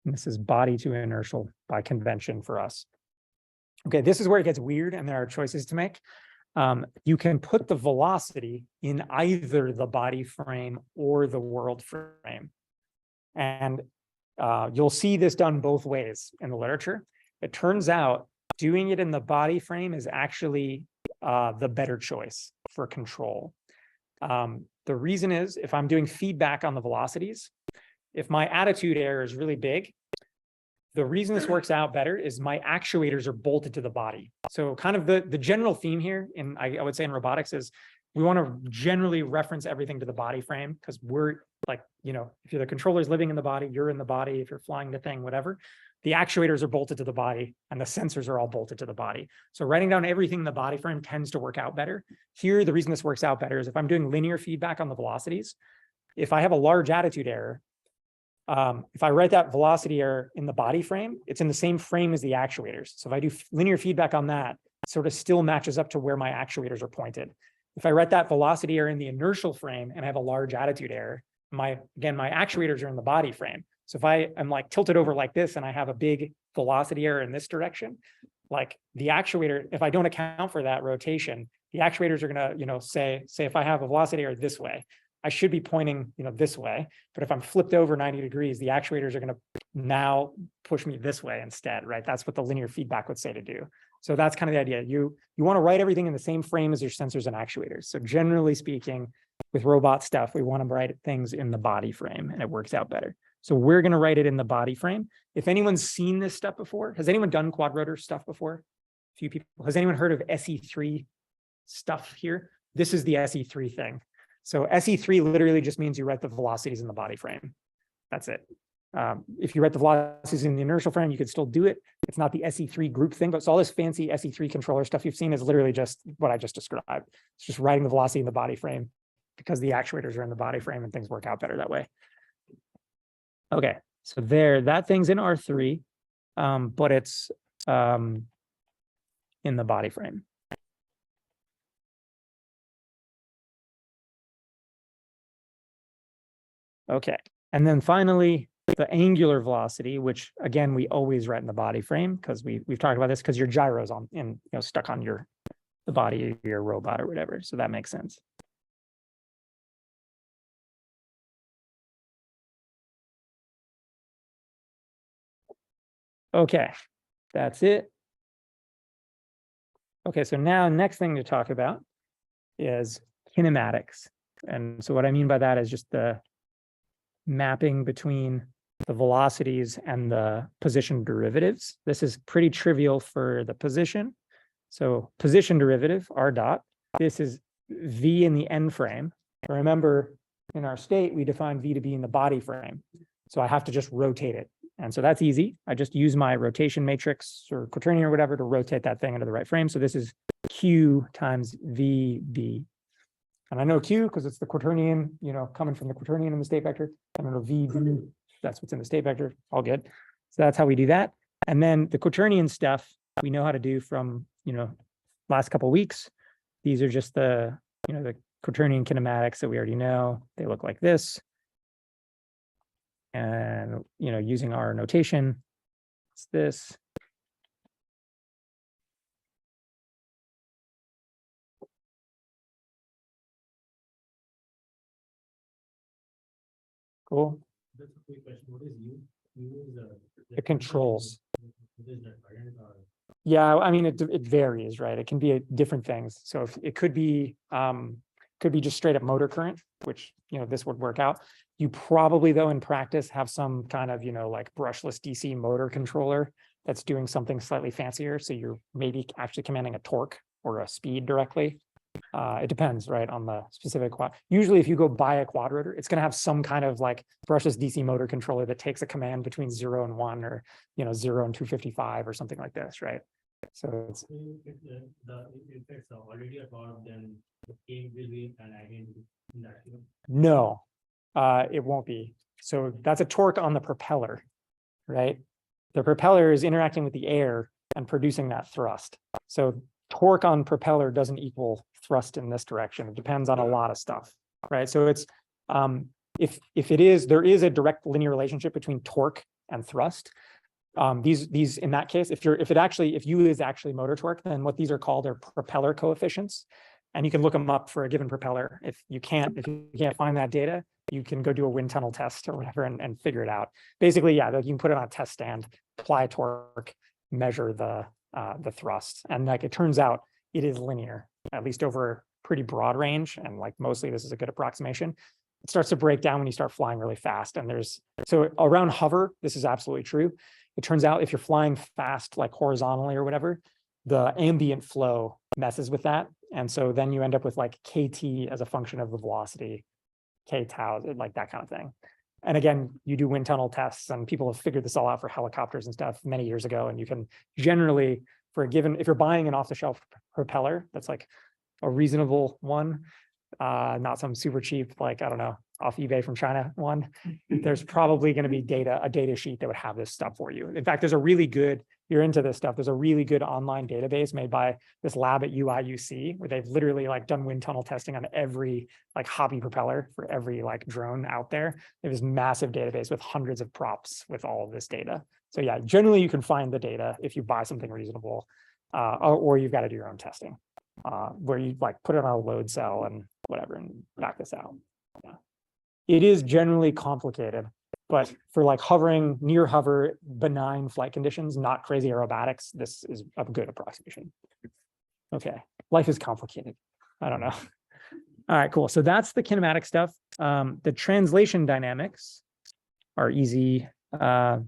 And this is body to inertial by convention for us. Okay, this is where it gets weird and there are choices to make. You can put the velocity in either the body frame or the world frame. And you'll see this done both ways in the literature. It turns out doing it in the body frame is actually the better choice for control. The reason is if I'm doing feedback on the velocities, if my attitude error is really big, the reason this works out better is my actuators are bolted to the body. So kind of the general theme here in, I would say in robotics is we want to generally reference everything to the body frame because we're like, if you're the controller's living in the body, you're in the body, if you're flying the thing, whatever. the actuators are bolted to the body and the sensors are all bolted to the body. So writing down everything in the body frame tends to work out better. Here, the reason this works out better is if I'm doing linear feedback on the velocities, if I have a large attitude error, if I write that velocity error in the body frame, it's in the same frame as the actuators. So if I do linear feedback on that, it sort of still matches up to where my actuators are pointed. If I write that velocity error in the inertial frame and I have a large attitude error, my actuators are in the body frame. So if I am like tilted over like this and I have a big velocity error in this direction, like the actuator, if I don't account for that rotation, the actuators are gonna, say if I have a velocity error this way, I should be pointing, this way. But if I'm flipped over 90 degrees, the actuators are going to now push me this way instead, right? That's what the linear feedback would say to do. So that's kind of the idea. You want to write everything in the same frame as your sensors and actuators. So generally speaking, with robot stuff, we want to write things in the body frame and it works out better. So we're going to write it in the body frame. If anyone's seen this stuff before, has anyone done Quadrotor stuff before? A few people. Has anyone heard of SE3 stuff here? This is the SE3 thing. So SE3 literally just means you write the velocities in the body frame. That's it. If you write the velocities in the inertial frame, you could still do it. It's not the SE3 group thing, but so all this fancy SE3 controller stuff you've seen is literally just what I just described. It's just writing the velocity in the body frame because the actuators are in the body frame and things work out better that way. Okay, so that thing's in R3, but it's in the body frame. Okay, and then finally, the angular velocity, which again, we always write in the body frame because we've talked about this because your gyro's stuck on the body of your robot or whatever. So that makes sense. Okay, that's it. Okay, so now next thing to talk about is kinematics. And so what I mean by that is just the mapping between the velocities and the position derivatives. This is pretty trivial for the position. So position derivative, r dot, this is v in the n frame. Remember, in our state, we define v to be in the body frame. So I have to just rotate it. And so that's easy. I just use my rotation matrix or quaternion or whatever to rotate that thing into the right frame. So this is q times vb. And I know q because it's the quaternion, coming from the quaternion in the state vector. And I know vb, that's what's in the state vector. All good. So that's how we do that. And then the quaternion stuff we know how to do from, last couple of weeks. These are just the quaternion kinematics that we already know. They look like this. And, using our notation, it's this. Cool. That's a quick question. What is U? U is It controls. What is that current or? Yeah, I mean, it varies, right? It can be different things. So if it could be just straight up motor current, which, this would work out. You probably, though, in practice have some kind of, like brushless DC motor controller that's doing something slightly fancier. So you're maybe actually commanding a torque or a speed directly. It depends, right, on the specific quad. Usually, if you go buy a quadrotor, it's going to have some kind of like brushless DC motor controller that takes a command between 0 and 1 or, 0 and 255 or something like this, right? So it's If it's already a torque, then the game will be an identity in that. no, it won't be. So that's a torque on the propeller, right? The propeller is interacting with the air and producing that thrust. So torque on propeller doesn't equal thrust in this direction. It depends on a lot of stuff, right? So it's if it is, there is a direct linear relationship between torque and thrust. These in that case, if U is actually motor torque, then what these are called are propeller coefficients, and you can look them up for a given propeller. If you can't find that data, you can go do a wind tunnel test or whatever and figure it out. Basically, yeah, you can put it on a test stand, apply torque, measure the thrust, and like it turns out it is linear, at least over a pretty broad range, and like mostly this is a good approximation. It starts to break down when you start flying really fast, and so around hover, this is absolutely true. It turns out if you're flying fast, like horizontally or whatever, the ambient flow messes with that, and so then you end up with like KT as a function of the velocity, K tau, like that kind of thing. And again, you do wind tunnel tests, and people have figured this all out for helicopters and stuff many years ago. And you can generally, for a given, if you're buying an off-the-shelf propeller, that's like a reasonable one, not some super cheap, like, I don't know, off eBay from China one, there's probably going to be a data sheet that would have this stuff for you. In fact, there's a really good, you're into this stuff, there's a really good online database made by this lab at UIUC, where they've literally like done wind tunnel testing on every like hobby propeller for every like drone out there. They have this massive database with hundreds of props with all of this data. So yeah, generally you can find the data if you buy something reasonable, or you've got to do your own testing, where you like put it on a load cell and whatever and back this out. Yeah. It is generally complicated, but for like hovering, near hover, benign flight conditions, not crazy aerobatics, this is a good approximation. Okay, life is complicated. I don't know. All right, cool. So that's the kinematic stuff. The translation dynamics are easy. F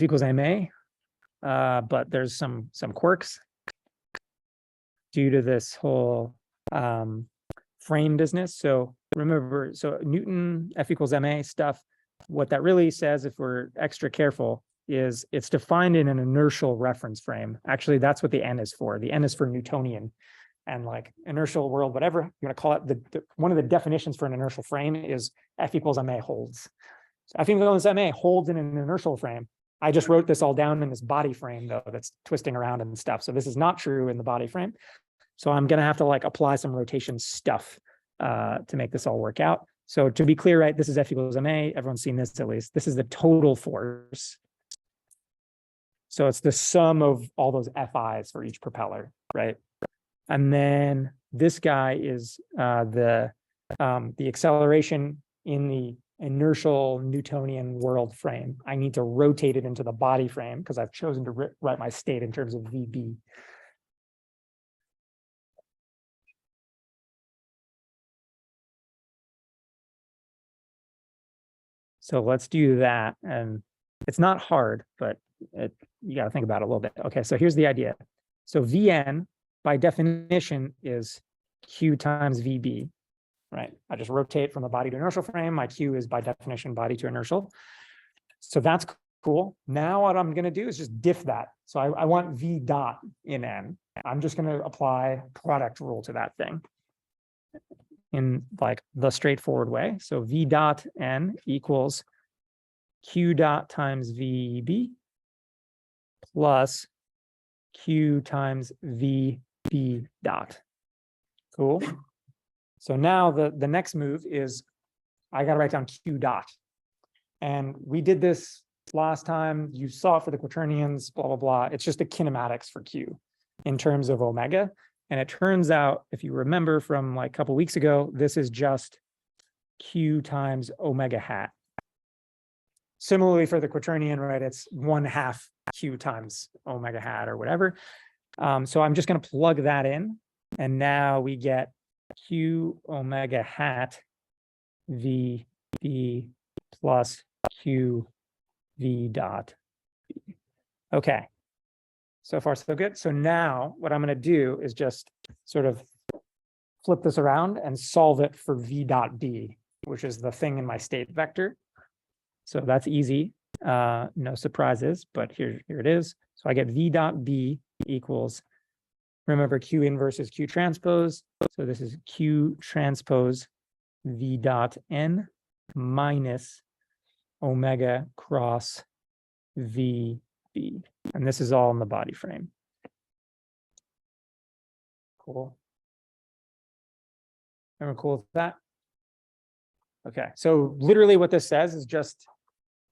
equals ma, but there's some quirks due to this whole frame business. So remember, so Newton F equals ma stuff, what that really says, if we're extra careful, is it's defined in an inertial reference frame. Actually, that's what the N is for. The N is for Newtonian. And like inertial world, whatever you want to call it, one of the definitions for an inertial frame is F equals ma holds. So F equals ma holds in an inertial frame. I just wrote this all down in this body frame, though, that's twisting around and stuff. So this is not true in the body frame. So I'm going to have to like apply some rotation stuff to make this all work out. So to be clear, right, this is F equals ma. Everyone's seen this at least. This is the total force. So it's the sum of all those FIs for each propeller, right? And then this guy is the acceleration in the inertial Newtonian world frame. I need to rotate it into the body frame because I've chosen to write my state in terms of VB. So let's do that. And it's not hard, but you got to think about it a little bit. Okay, so here's the idea. So Vn, by definition, is Q times VB, right? I just rotate from the body to inertial frame. My Q is by definition body to inertial. So that's cool. Now what I'm going to do is just diff that. So I want V dot in N. I'm just going to apply product rule to that thing in like the straightforward way. So V dot N equals Q dot times VB plus Q times VB dot. Cool. So now the next move is I got to write down Q dot. And we did this last time. You saw it for the Quaternions, blah, blah, blah. It's just the kinematics for Q in terms of omega. And it turns out, if you remember from like a couple weeks ago, this is just Q times omega hat. Similarly for the Quaternion, right, it's 1/2 Q times omega hat or whatever. So I'm just going to plug that in. And now we get Q omega hat V B plus Q V dot B. Okay. So far, so good. So now what I'm going to do is just sort of flip this around and solve it for V dot B, which is the thing in my state vector. So that's easy. No surprises, but here it is. So I get V dot B equals, remember Q inverse is Q transpose. So this is Q transpose V dot N minus omega cross VB. And this is all in the body frame. Cool. Everyone cool with that? Okay, so literally what this says is just,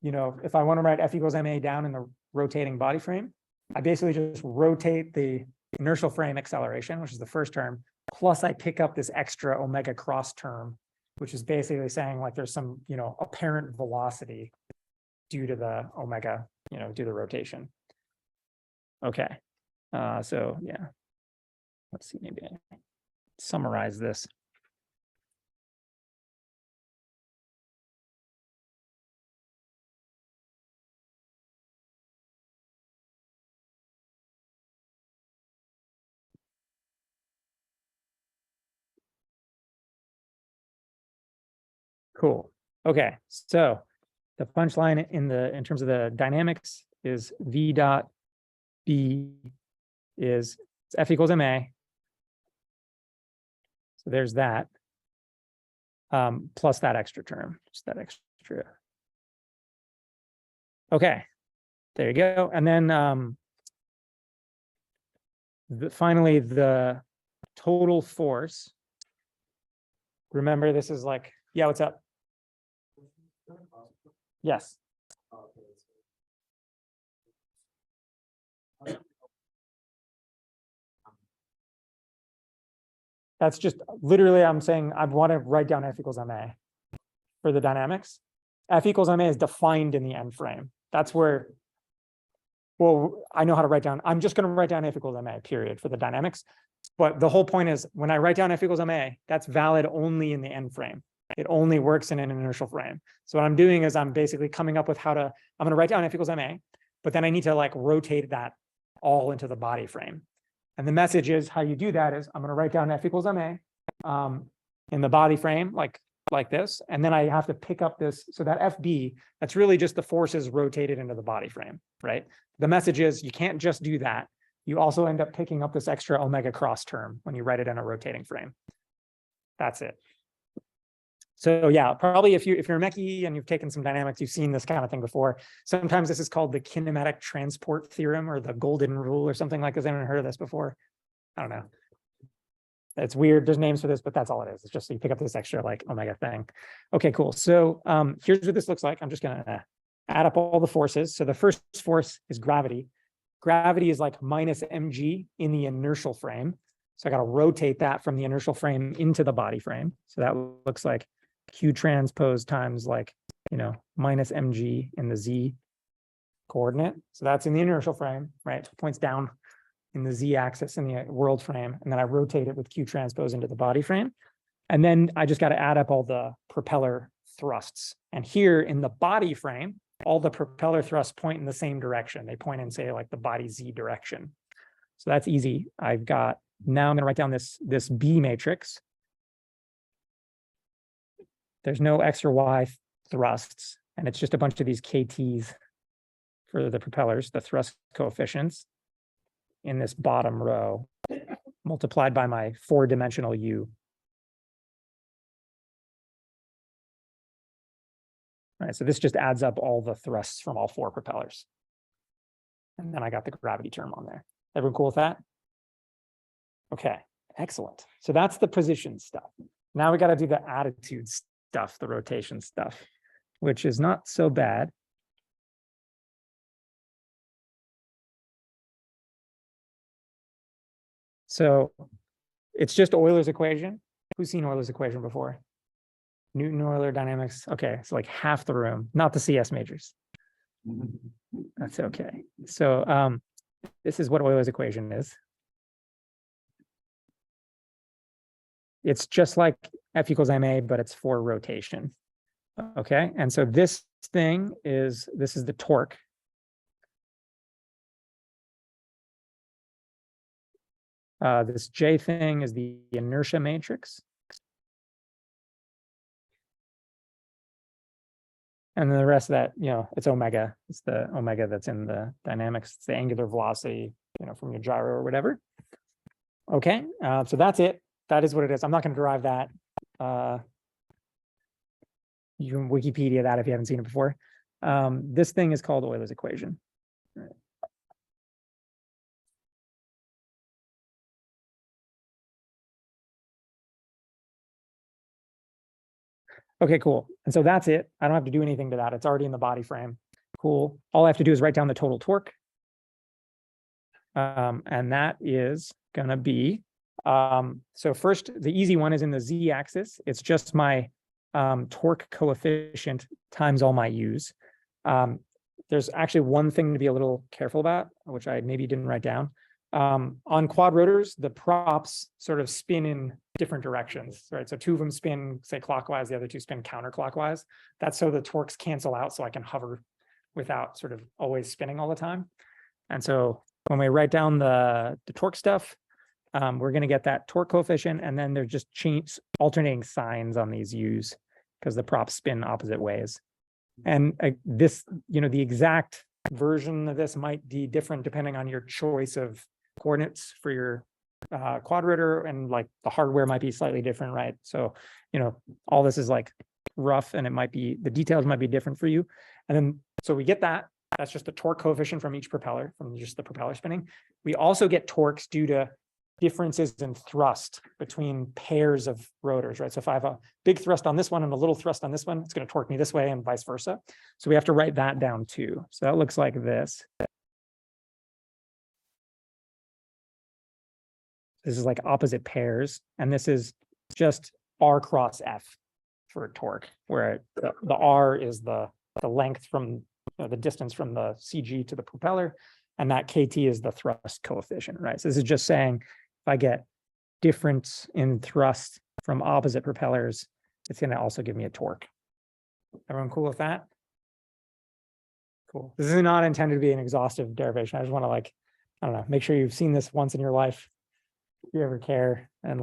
if I want to write F equals ma down in the rotating body frame, I basically just rotate the inertial frame acceleration, which is the first term, plus I pick up this extra omega cross term, which is basically saying like there's some, apparent velocity due to the omega, due to the rotation. Okay, so yeah, let's see, maybe I summarize this. Cool. Okay, so the punchline in terms of the dynamics is V dot B is F equals ma. So there's that. Plus that extra term, just that extra. Okay, there you go. And then finally, the total force. Remember, this is like, yeah, what's up? Yes. That's just literally, I'm saying I want to write down F equals ma for the dynamics. F equals ma is defined in the end frame. That's where, well, I know how to write down. I'm just going to write down F equals ma, period, for the dynamics. But the whole point is when I write down F equals ma, that's valid only in the end frame. It only works in an inertial frame. So what I'm doing is I'm basically coming up with how to, I'm going to write down F equals ma, but then I need to like rotate that all into the body frame. And the message is how you do that is I'm going to write down F equals ma in the body frame like this. And then I have to pick up this. So that FB, that's really just the forces rotated into the body frame, right? The message is you can't just do that. You also end up picking up this extra omega cross term when you write it in a rotating frame. That's it. So yeah, probably if you're a mechie and you've taken some dynamics, you've seen this kind of thing before. Sometimes this is called the kinematic transport theorem or the golden rule or something like this. Anyone heard of this before? I don't know. It's weird. There's names for this, but that's all it is. It's just so you pick up this extra like omega thing. Okay, cool. So here's what this looks like. I'm just gonna add up all the forces. So the first force is gravity. Gravity is like minus mg in the inertial frame. So I got to rotate that from the inertial frame into the body frame. So that looks like Q transpose times like, minus mg in the z coordinate. So that's in the inertial frame, right? It points down in the z axis in the world frame. And then I rotate it with Q transpose into the body frame. And then I just got to add up all the propeller thrusts. And here in the body frame, all the propeller thrusts point in the same direction. They point in, say, like the body z direction. So that's easy. I've got, now I'm going to write down this B matrix. There's no X or Y thrusts, and it's just a bunch of these KTs for the propellers, the thrust coefficients in this bottom row, multiplied by my 4-dimensional U. All right, so this just adds up all the thrusts from all 4 propellers. And then I got the gravity term on there. Everyone cool with that? Okay, excellent. So that's the position stuff. Now we got to do the attitude stuff, the rotation stuff, which is not so bad. So it's just Euler's equation. Who's seen Euler's equation before? Newton-Euler dynamics. Okay, so like half the room, not the CS majors. That's okay. So this is what Euler's equation is. It's just like F equals ma, but it's for rotation. Okay, and so this thing is, this is the torque. This J thing is the inertia matrix. And then the rest of that, it's omega. It's the omega that's in the dynamics. It's the angular velocity, from your gyro or whatever. Okay, so that's it. That is what it is. I'm not going to derive that. You can Wikipedia that if you haven't seen it before. This thing is called Euler's equation. All right. Okay, cool. And so that's it. I don't have to do anything to that. It's already in the body frame. Cool. All I have to do is write down the total torque. And that is going to be, so first, the easy one is in the z-axis. It's just my torque coefficient times all my u's. There's actually one thing to be a little careful about, which I maybe didn't write down. On quadrotors, the props sort of spin in different directions, right? So 2 of them spin, say, clockwise, the other 2 spin counterclockwise. That's so the torques cancel out so I can hover without sort of always spinning all the time. And so when we write down the torque stuff, we're going to get that torque coefficient, and then they're just alternating signs on these U's. because the props spin opposite ways. And this, the exact version of this might be different depending on your choice of coordinates for your quadrotor, and like the hardware might be slightly different, right? So, all this is like rough, and the details might be different for you. And then, so we get that. That's just the torque coefficient from each propeller, from just the propeller spinning. We also get torques due to differences in thrust between pairs of rotors, right? So if I have a big thrust on this one and a little thrust on this one, it's going to torque me this way and vice versa. So we have to write that down too. So that looks like this. This is like opposite pairs, and this is just R cross F for torque, where the R is the length from the distance from the CG to the propeller, and that KT is the thrust coefficient, right? So this is just saying if I get difference in thrust from opposite propellers, it's going to also give me a torque. Everyone cool with that? Cool. This is not intended to be an exhaustive derivation. I just want to I don't know, make sure you've seen this once in your life, if you ever care, and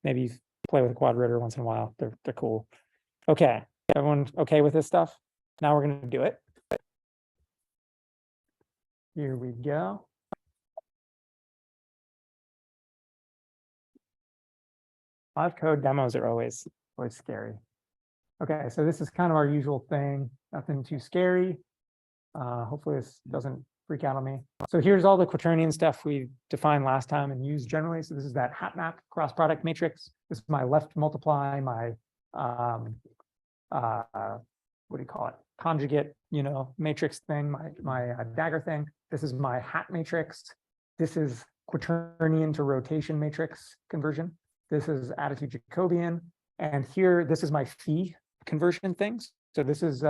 maybe you play with a quadrotor once in a while. They're cool. Okay, everyone okay with this stuff? Now we're going to do it. Here we go. Live code demos are always scary. Okay, so this is kind of our usual thing. Nothing too scary. Hopefully this doesn't freak out on me. So here's all the Quaternion stuff we defined last time and used generally. So this is that hat map cross product matrix. This is my left multiply, my what do you call it? Conjugate, matrix thing, my dagger thing. This is my hat matrix. This is Quaternion to rotation matrix conversion. This is attitude Jacobian. And here, this is my phi conversion things. So this is,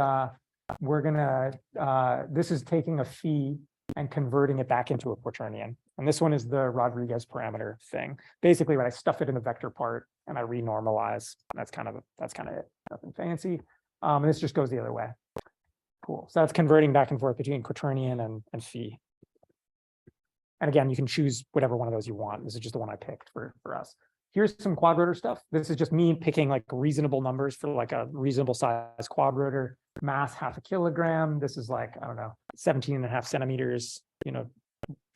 this is taking a phi and converting it back into a Quaternion. And this one is the Rodriguez parameter thing. Basically, when I stuff it in the vector part and I renormalize, that's kind of it, nothing fancy. And this just goes the other way. Cool. So that's converting back and forth between Quaternion and phi. And again, you can choose whatever one of those you want. This is just the one I picked for us. Here's some quadrotor stuff. This is just me picking like reasonable numbers for like a reasonable size quadrotor, mass 0.5 kilogram. This is like, I don't know, 17.5 centimeters,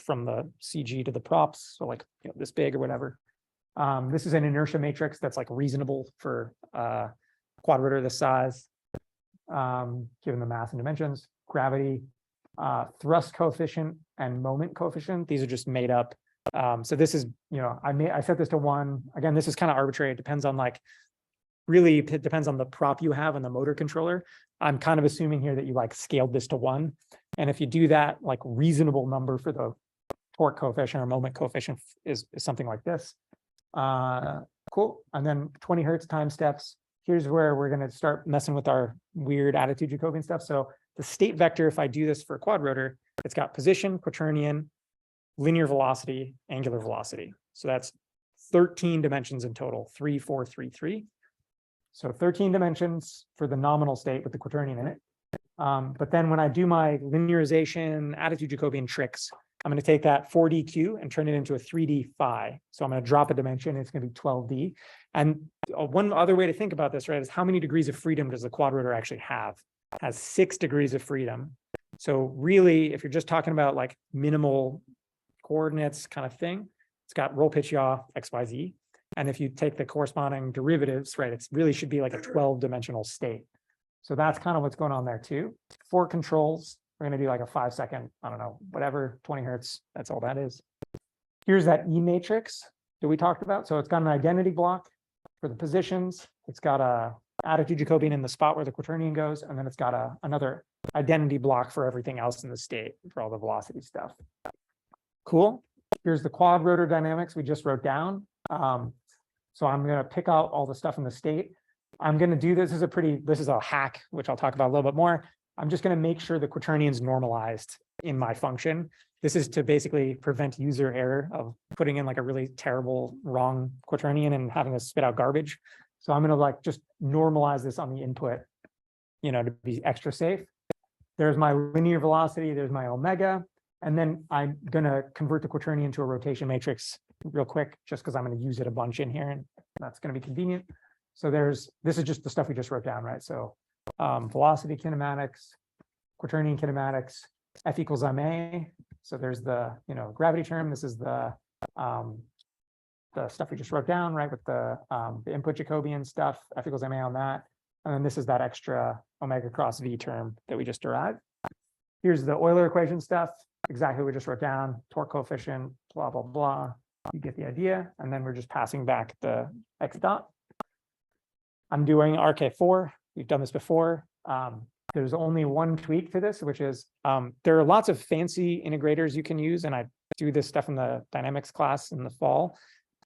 from the CG to the props. So like, this big or whatever. This is an inertia matrix that's like reasonable for quadrotor this size, given the mass and dimensions, gravity, thrust coefficient, and moment coefficient. These are just made up. So this is, I set this to 1. Again, this is kind of arbitrary. It depends on really it depends on the prop you have and the motor controller. I'm kind of assuming here that you scaled this to 1. And if you do that, reasonable number for the torque coefficient or moment coefficient is something like this. Cool. And then 20 Hertz time steps. Here's where we're going to start messing with our weird attitude Jacobian stuff. So the state vector, if I do this for a quadrotor, it's got position, Quaternion, linear velocity, angular velocity. So that's 13 dimensions in total, 3, 4, 3, 3. So 13 dimensions for the nominal state with the Quaternion in it. But then when I do my linearization, attitude Jacobian tricks, I'm going to take that 4D Q and turn it into a 3D phi. So I'm going to drop a dimension. It's going to be 12D. And one other way to think about this, right, is how many degrees of freedom does the quadrotor actually have? It has 6 degrees of freedom. So really, if you're just talking about minimal coordinates kind of thing, it's got roll, pitch, yaw, x, y, z. And if you take the corresponding derivatives, right, it really should be like a 12-dimensional state. So that's kind of what's going on there too. 4 controls. We're going to do like a 5-second, I don't know, whatever, 20 Hertz. That's all that is. Here's that E matrix that we talked about. So it's got an identity block for the positions. It's got a attitude Jacobian in the spot where the Quaternion goes. And then it's got another identity block for everything else in the state for all the velocity stuff. Cool. Here's the quadrotor dynamics we just wrote down. So I'm going to pick out all the stuff in the state. I'm going to do this is a hack, which I'll talk about a little bit more. I'm just going to make sure the Quaternion's normalized in my function. This is to basically prevent user error of putting in a really terrible wrong Quaternion and having to spit out garbage. So I'm going to just normalize this on the input, to be extra safe. There's my linear velocity. There's my omega. And then I'm going to convert the Quaternion to a rotation matrix real quick, just because I'm going to use it a bunch in here, and that's going to be convenient. So this is just the stuff we just wrote down, right? So velocity kinematics, Quaternion kinematics, F equals ma. So there's the, gravity term. This is the stuff we just wrote down, right? With the input Jacobian stuff, F equals ma on that. And then this is that extra omega cross V term that we just derived. Here's the Euler equation stuff, exactly what we just wrote down, torque coefficient, blah, blah, blah. You get the idea. And then we're just passing back the x dot. I'm doing RK4. We've done this before. There's only one tweak to this, which is there are lots of fancy integrators you can use. And I do this stuff in the dynamics class in the fall.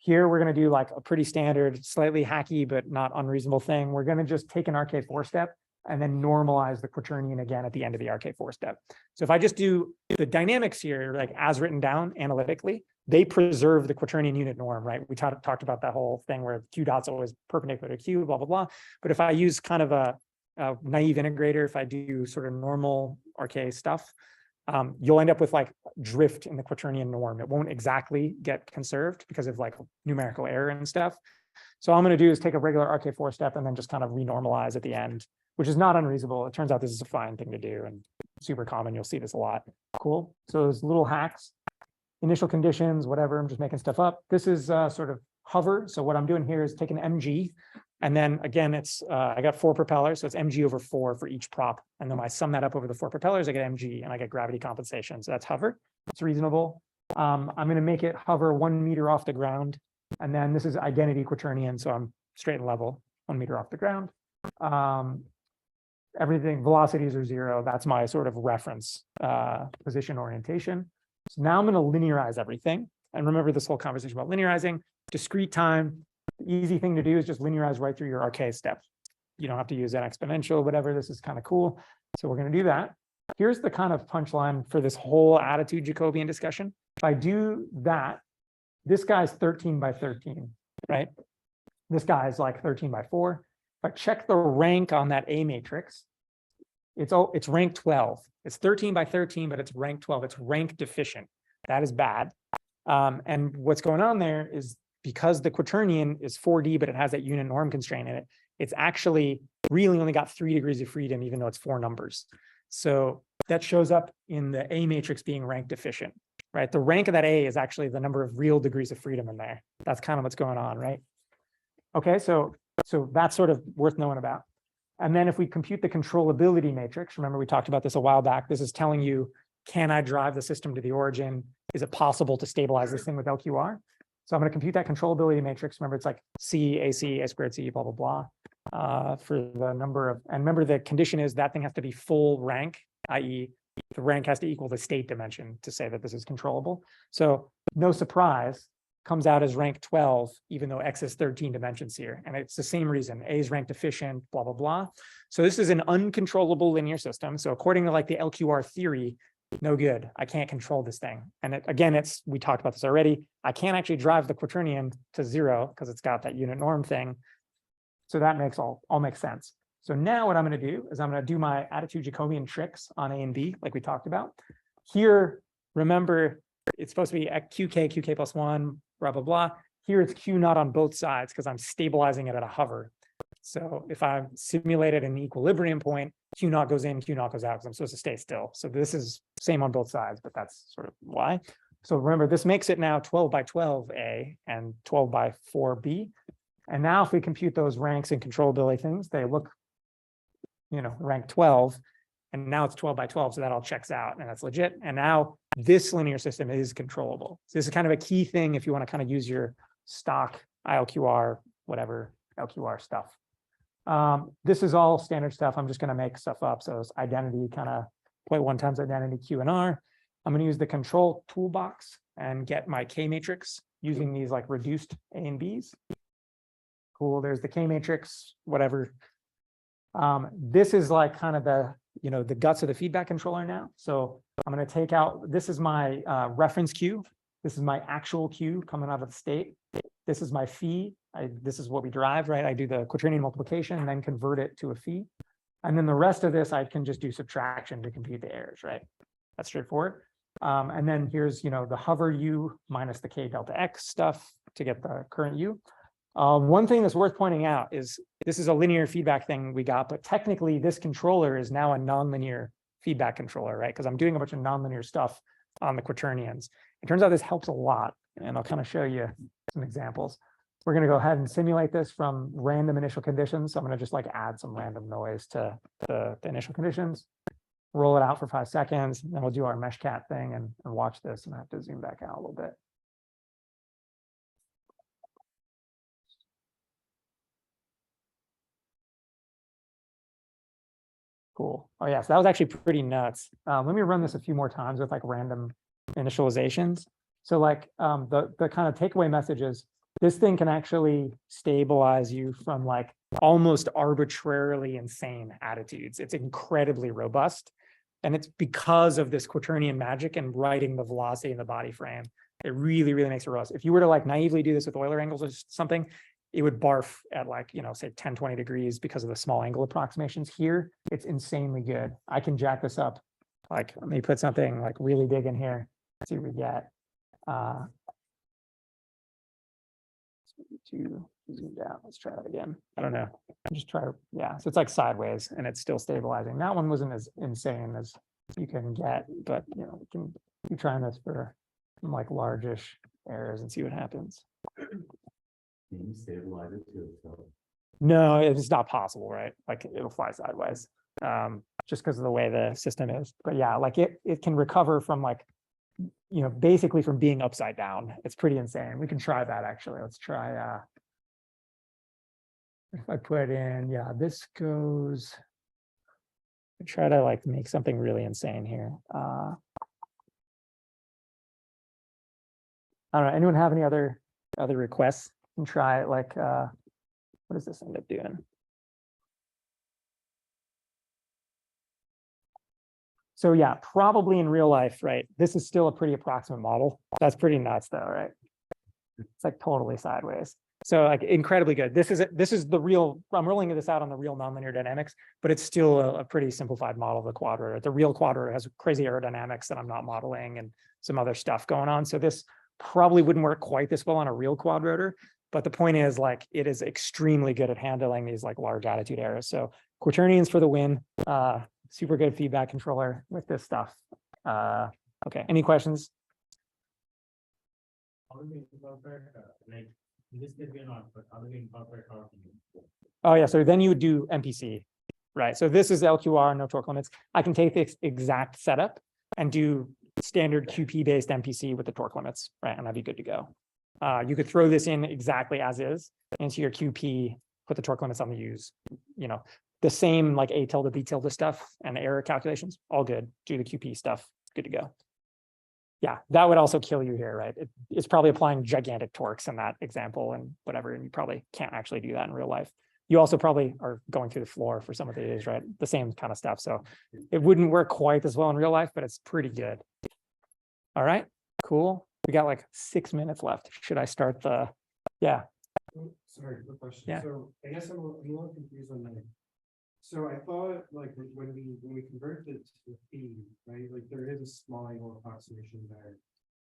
Here, we're going to do like a pretty standard, slightly hacky, but not unreasonable thing. We're going to just take an RK4 step and then normalize the Quaternion again at the end of the RK4 step. So if I just do the dynamics here, like as written down analytically, they preserve the Quaternion unit norm, right? We talked about that whole thing where Q dot's always perpendicular to Q, blah, blah, blah. But if I use kind of a naive integrator, if I do sort of normal RK stuff, you'll end up with like drift in the Quaternion norm. It won't exactly get conserved because of like numerical error and stuff. So all I'm going to do is take a regular RK4 step and then just kind of renormalize at the end, which is not unreasonable. It turns out this is a fine thing to do and super common. You'll see this a lot. Cool. So those little hacks, initial conditions, whatever, I'm just making stuff up. This is sort of hover. So what I'm doing here is taking mg. And then again, it's I got 4 propellers, so it's mg over 4 for each prop. And then I sum that up over the 4 propellers, I get mg, and I get gravity compensation. So that's hover. It's reasonable. I'm going to make it hover 1 meter off the ground. And then this is identity Quaternion, so I'm straight and level, 1 meter off the ground. Everything, velocities are 0. That's my sort of reference position orientation. So now I'm going to linearize everything. And remember this whole conversation about linearizing, discrete time. The easy thing to do is just linearize right through your RK step. You don't have to use an exponential, whatever. This is kind of cool. So we're going to do that. Here's the kind of punchline for this whole attitude Jacobian discussion. If I do that, this guy's 13 by 13, right? This guy's like 13 by 4. If I check the rank on that A matrix, it's rank 12. It's 13 by 13, but it's rank 12. It's rank deficient. That is bad. And what's going on there is because the Quaternion is 4D, but it has that unit norm constraint in it, it's actually really only got 3 degrees of freedom, even though it's 4 numbers. So that shows up in the A matrix being rank deficient, right? The rank of that A is actually the number of real degrees of freedom in there. That's kind of what's going on, right? Okay, so that's sort of worth knowing about. And then if we compute the controllability matrix, remember we talked about this a while back, this is telling you, can I drive the system to the origin? Is it possible to stabilize this thing with LQR? So I'm going to compute that controllability matrix. Remember, it's like C, AC, A squared C, blah, blah, blah, for the number of, and remember the condition is that thing has to be full rank, i.e. the rank has to equal the state dimension to say that this is controllable. So no surprise, comes out as rank 12, even though X is 13 dimensions here. And it's the same reason, A is rank deficient, blah, blah, blah. So this is an uncontrollable linear system. So according to like the LQR theory, no good. I can't control this thing. And again, we talked about this already. I can't actually drive the Quaternion to 0 because it's got that unit norm thing. So that makes all makes sense. So now what I'm going to do is I'm going to do my attitude Jacobian tricks on A and B, like we talked about. Here, remember, it's supposed to be at QK plus 1, blah, blah, blah. Here it's Q naught on both sides because I'm stabilizing it at a hover. So if I simulate it an equilibrium point, Q naught goes in, Q naught goes out because I'm supposed to stay still. So this is same on both sides, but that's sort of why. So remember, this makes it now 12 by 12A and 12 by 4B. And now if we compute those ranks and controllability things, they look, rank 12. And now it's 12 by 12, so that all checks out, and that's legit. And now this linear system is controllable. So this is kind of a key thing if you want to kind of use your stock ILQR, whatever LQR stuff. This is all standard stuff. I'm just going to make stuff up. So it's identity kind of 0.1 times identity Q and R. I'm going to use the control toolbox and get my K matrix using these like reduced A and Bs. Cool. There's the K matrix, whatever. This is like kind of the guts of the feedback controller now. So I'm going to take out, this is my reference Q. This is my actual Q coming out of the state. This is my phi. This is what we derived, right? I do the Quaternion multiplication and then convert it to a phi. And then the rest of this, I can just do subtraction to compute the errors, right? That's straightforward. And then here's, the hover U minus the K delta X stuff to get the current U. One thing that's worth pointing out is this is a linear feedback thing we got, but technically this controller is now a nonlinear feedback controller, right? Because I'm doing a bunch of nonlinear stuff on the Quaternions. It turns out this helps a lot, and I'll kind of show you some examples. We're going to go ahead and simulate this from random initial conditions. So I'm going to just like add some random noise to the initial conditions, roll it out for 5 seconds, then we'll do our mesh cat thing and watch this. And I have to zoom back out a little bit. Cool. Oh yeah, so that was actually pretty nuts. Let me run this a few more times with like random initializations. So like the kind of takeaway message is this thing can actually stabilize you from like almost arbitrarily insane attitudes. It's incredibly robust. And it's because of this Quaternion magic and writing the velocity in the body frame. It really, really makes it robust. If you were to like naively do this with Euler angles or something, it would barf at like, you know, say 10, 20 degrees because of the small angle approximations. Here, it's insanely good. I can jack this up. Like, let me put something like really big in here. See what we get. To zoom down. Let's try that again. I don't know. Just try. Yeah. So it's like sideways and it's still stabilizing. That one wasn't as insane as you can get, but you know, we can keep trying this for some like largish errors and see what happens. Can you stabilize it to itself? No, it's not possible, right? Like it'll fly sideways, just because of the way the system is. But yeah, like it can recover from like, you know, basically from being upside down. It's pretty insane. We can try that actually. Let's try if I put in, yeah, this goes, I try to like make something really insane here. I don't know, anyone have any other requests? And try it like what does this end up doing? So yeah, probably in real life, right? This is still a pretty approximate model. That's pretty nuts though, right? It's like totally sideways. So like incredibly good. This is the real, I'm rolling this out on the real nonlinear dynamics, but it's still a pretty simplified model of the Quadrotor. The real Quadrotor has crazy aerodynamics that I'm not modeling and some other stuff going on. So this probably wouldn't work quite this well on a real Quadrotor. But the point is like, it is extremely good at handling these like large attitude errors. So Quaternions for the win. Super good feedback controller with this stuff. Okay, any questions? How do we incorporate, like, in this case we are not, but how do we incorporate our? Oh yeah, so then you would do MPC, right? So this is LQR, no torque limits. I can take this exact setup and do standard QP-based MPC with the torque limits, right? And I'd be good to go. You could throw this in exactly as is into your QP, put the torque limits on the U's, you know, the same like A tilde, B tilde stuff and error calculations, all good. Do the QP stuff, good to go. Yeah, that would also kill you here, right? It's probably applying gigantic torques in that example and whatever, and you probably can't actually do that in real life. You also probably are going through the floor for some of these, right? The same kind of stuff. So it wouldn't work quite as well in real life, but it's pretty good. All right, cool. We got like 6 minutes left. Should I start the, yeah. Sorry, quick question. Yeah. So I guess I'm a little confused on that. So I thought like when we convert it to feed, right? Like there is a small angle approximation there,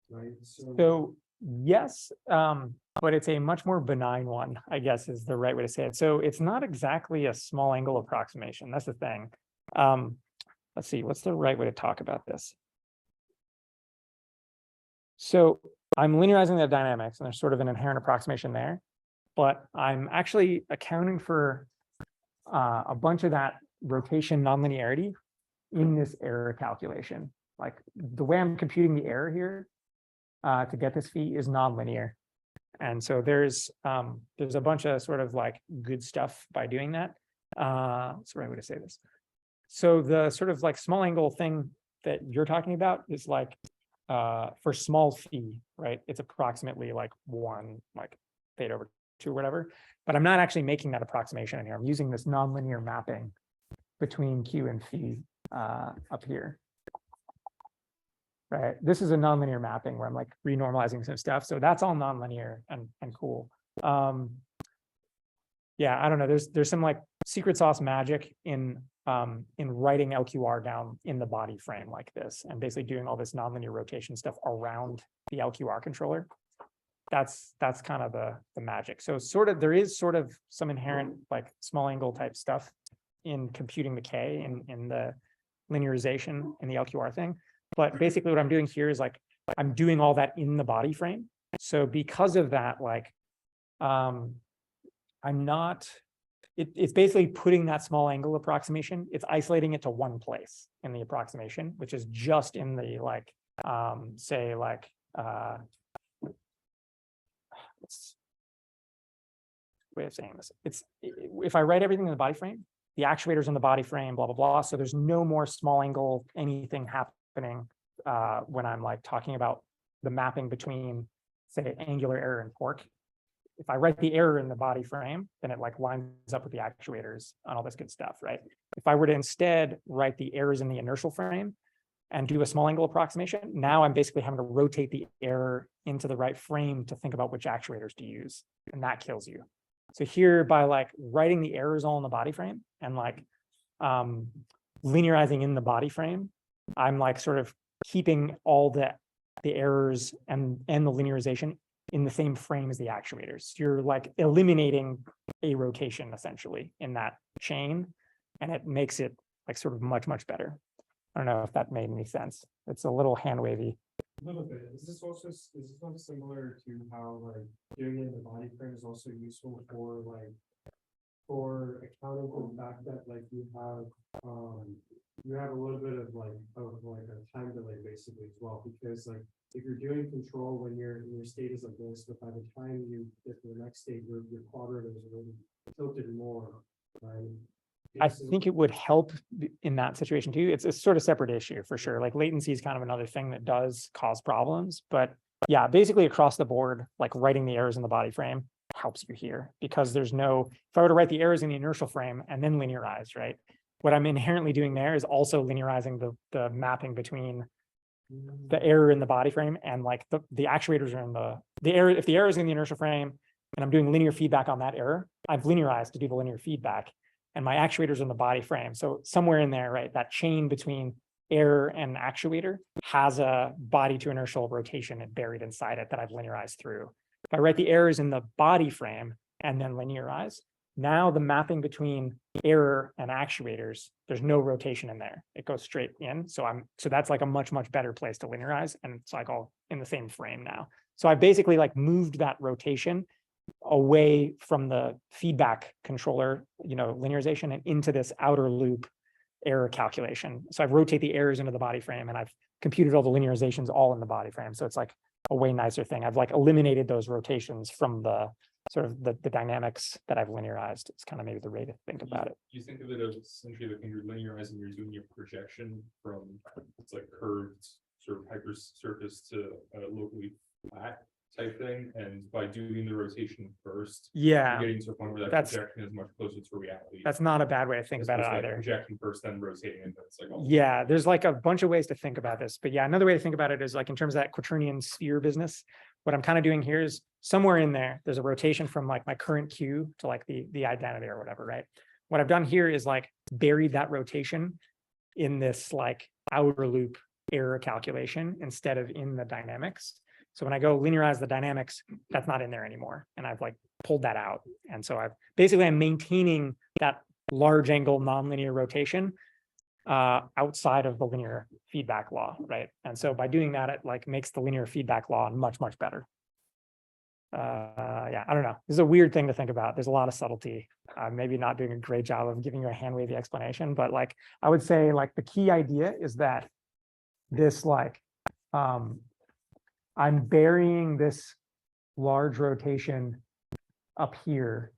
right? So yes, but it's a much more benign one, I guess is the right way to say it. So it's not exactly a small angle approximation. That's the thing. Let's see, what's the right way to talk about this? So I'm linearizing the dynamics and there's sort of an inherent approximation there, but I'm actually accounting for a bunch of that rotation nonlinearity in this error calculation. Like the way I'm computing the error here to get this phi is nonlinear. And so there's a bunch of sort of like good stuff by doing that. What's the right way to say this? So the sort of like small angle thing that you're talking about is like for small phi, right? It's approximately like 1 like theta over 2 or whatever. But I'm not actually making that approximation in here. I'm using this nonlinear mapping between Q and phi up here. Right. This is a nonlinear mapping where I'm like renormalizing some stuff. So that's all nonlinear and cool. Yeah, I don't know. There's some like secret sauce magic in writing LQR down in the body frame like this and basically doing all this nonlinear rotation stuff around the LQR controller. that's kind of the magic. So sort of there is sort of some inherent like small angle type stuff in computing the K in the linearization in the LQR thing. But basically what I'm doing here is like I'm doing all that in the body frame. So because of that, like I'm not, it's basically putting that small angle approximation, it's isolating it to one place in the approximation, which is just in the like, say like, what's way of saying this? It's if I write everything in the body frame, the actuator's in the body frame, blah, blah, blah. So there's no more small angle, anything happening when I'm like talking about the mapping between, say, angular error and torque. If I write the error in the body frame, then it like lines up with the actuators and all this good stuff, right? If I were to instead write the errors in the inertial frame and do a small angle approximation, now I'm basically having to rotate the error into the right frame to think about which actuators to use, and that kills you. So here, by like writing the errors all in the body frame and like linearizing in the body frame, I'm like sort of keeping all the errors and the linearization in the same frame as the actuators. You're like eliminating a rotation essentially in that chain, and it makes it like sort of much, much better. I don't know if that made any sense. It's a little hand wavy. A little bit. Is this also similar to how like doing it in the body frame is also useful for like accounting for the fact that like you have a little bit of like a time delay basically as well, because like if you're doing control when your state is like this, but by the time you get to the next state, your quadrator is already tilted more, right? I think it would help in that situation too. It's a sort of separate issue for sure. Like latency is kind of another thing that does cause problems, but yeah, basically across the board, like writing the errors in the body frame helps you here, because there's no, if I were to write the errors in the inertial frame and then linearize, right? What I'm inherently doing there is also linearizing the mapping between the error in the body frame and like the actuators are in the error. If the error is in the inertial frame and I'm doing linear feedback on that error, I've linearized to do the linear feedback, and my actuators in the body frame. So somewhere in there, right, that chain between error and actuator has a body to inertial rotation buried inside it that I've linearized through. If I write the errors in the body frame and then linearize, now the mapping between error and actuators, there's no rotation in there. It goes straight in. So that's like a much, much better place to linearize. And it's like all in the same frame now. So I basically like moved that rotation away from the feedback controller, linearization, and into this outer loop error calculation. So I've rotated the errors into the body frame and I've computed all the linearizations all in the body frame. So it's like a way nicer thing. I've like eliminated those rotations from the sort of the dynamics that I've linearized. It's kind of maybe the way to think about it. You think of it as essentially like when you're linearizing, you're doing your projection from it's like curved sort of hypersurface to locally flat type thing, and by doing the rotation first, Yeah, you're getting to a point where that projection is much closer to reality. That's not a bad way to think about it Like either. projection first, then rotating, and it's like yeah, there's like a bunch of ways to think about this, but yeah, another way to think about it is like in terms of that Quaternion sphere business. What I'm kind of doing here is somewhere in there's a rotation from like my current Q to like the identity or whatever, right? What I've done here is like buried that rotation in this like outer loop error calculation instead of in the dynamics. So when I go linearize the dynamics, that's not in there anymore. And I've like pulled that out. And so I'm maintaining that large angle nonlinear rotation outside of the linear feedback law, right? And so by doing that, it like makes the linear feedback law much, much better. Yeah, I don't know. This is a weird thing to think about. There's a lot of subtlety. Maybe not doing a great job of giving you a hand wavy explanation, but like I would say like the key idea is that this like I'm burying this large rotation up here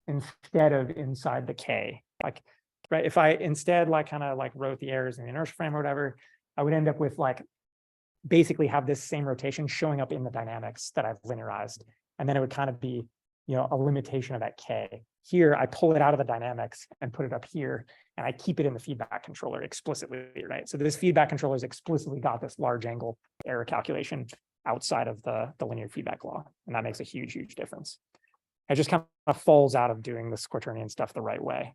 instead of inside the K. Like, right, if I instead like kind of like wrote the errors in the inertial frame or whatever, I would end up with like basically have this same rotation showing up in the dynamics that I've linearized. And then it would kind of be, a limitation of that K. Here, I pull it out of the dynamics and put it up here, and I keep it in the feedback controller explicitly, right? So this feedback controller has explicitly got this large angle error calculation outside of the linear feedback law. And that makes a huge, huge difference. It just kind of falls out of doing this Quaternion stuff the right way.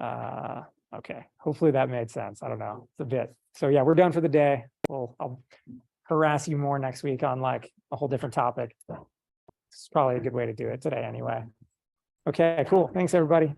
Okay, hopefully that made sense. I don't know, it's a bit. So yeah, we're done for the day. I'll harass you more next week on like a whole different topic. It's probably a good way to do it today anyway. Okay, cool. Thanks, everybody.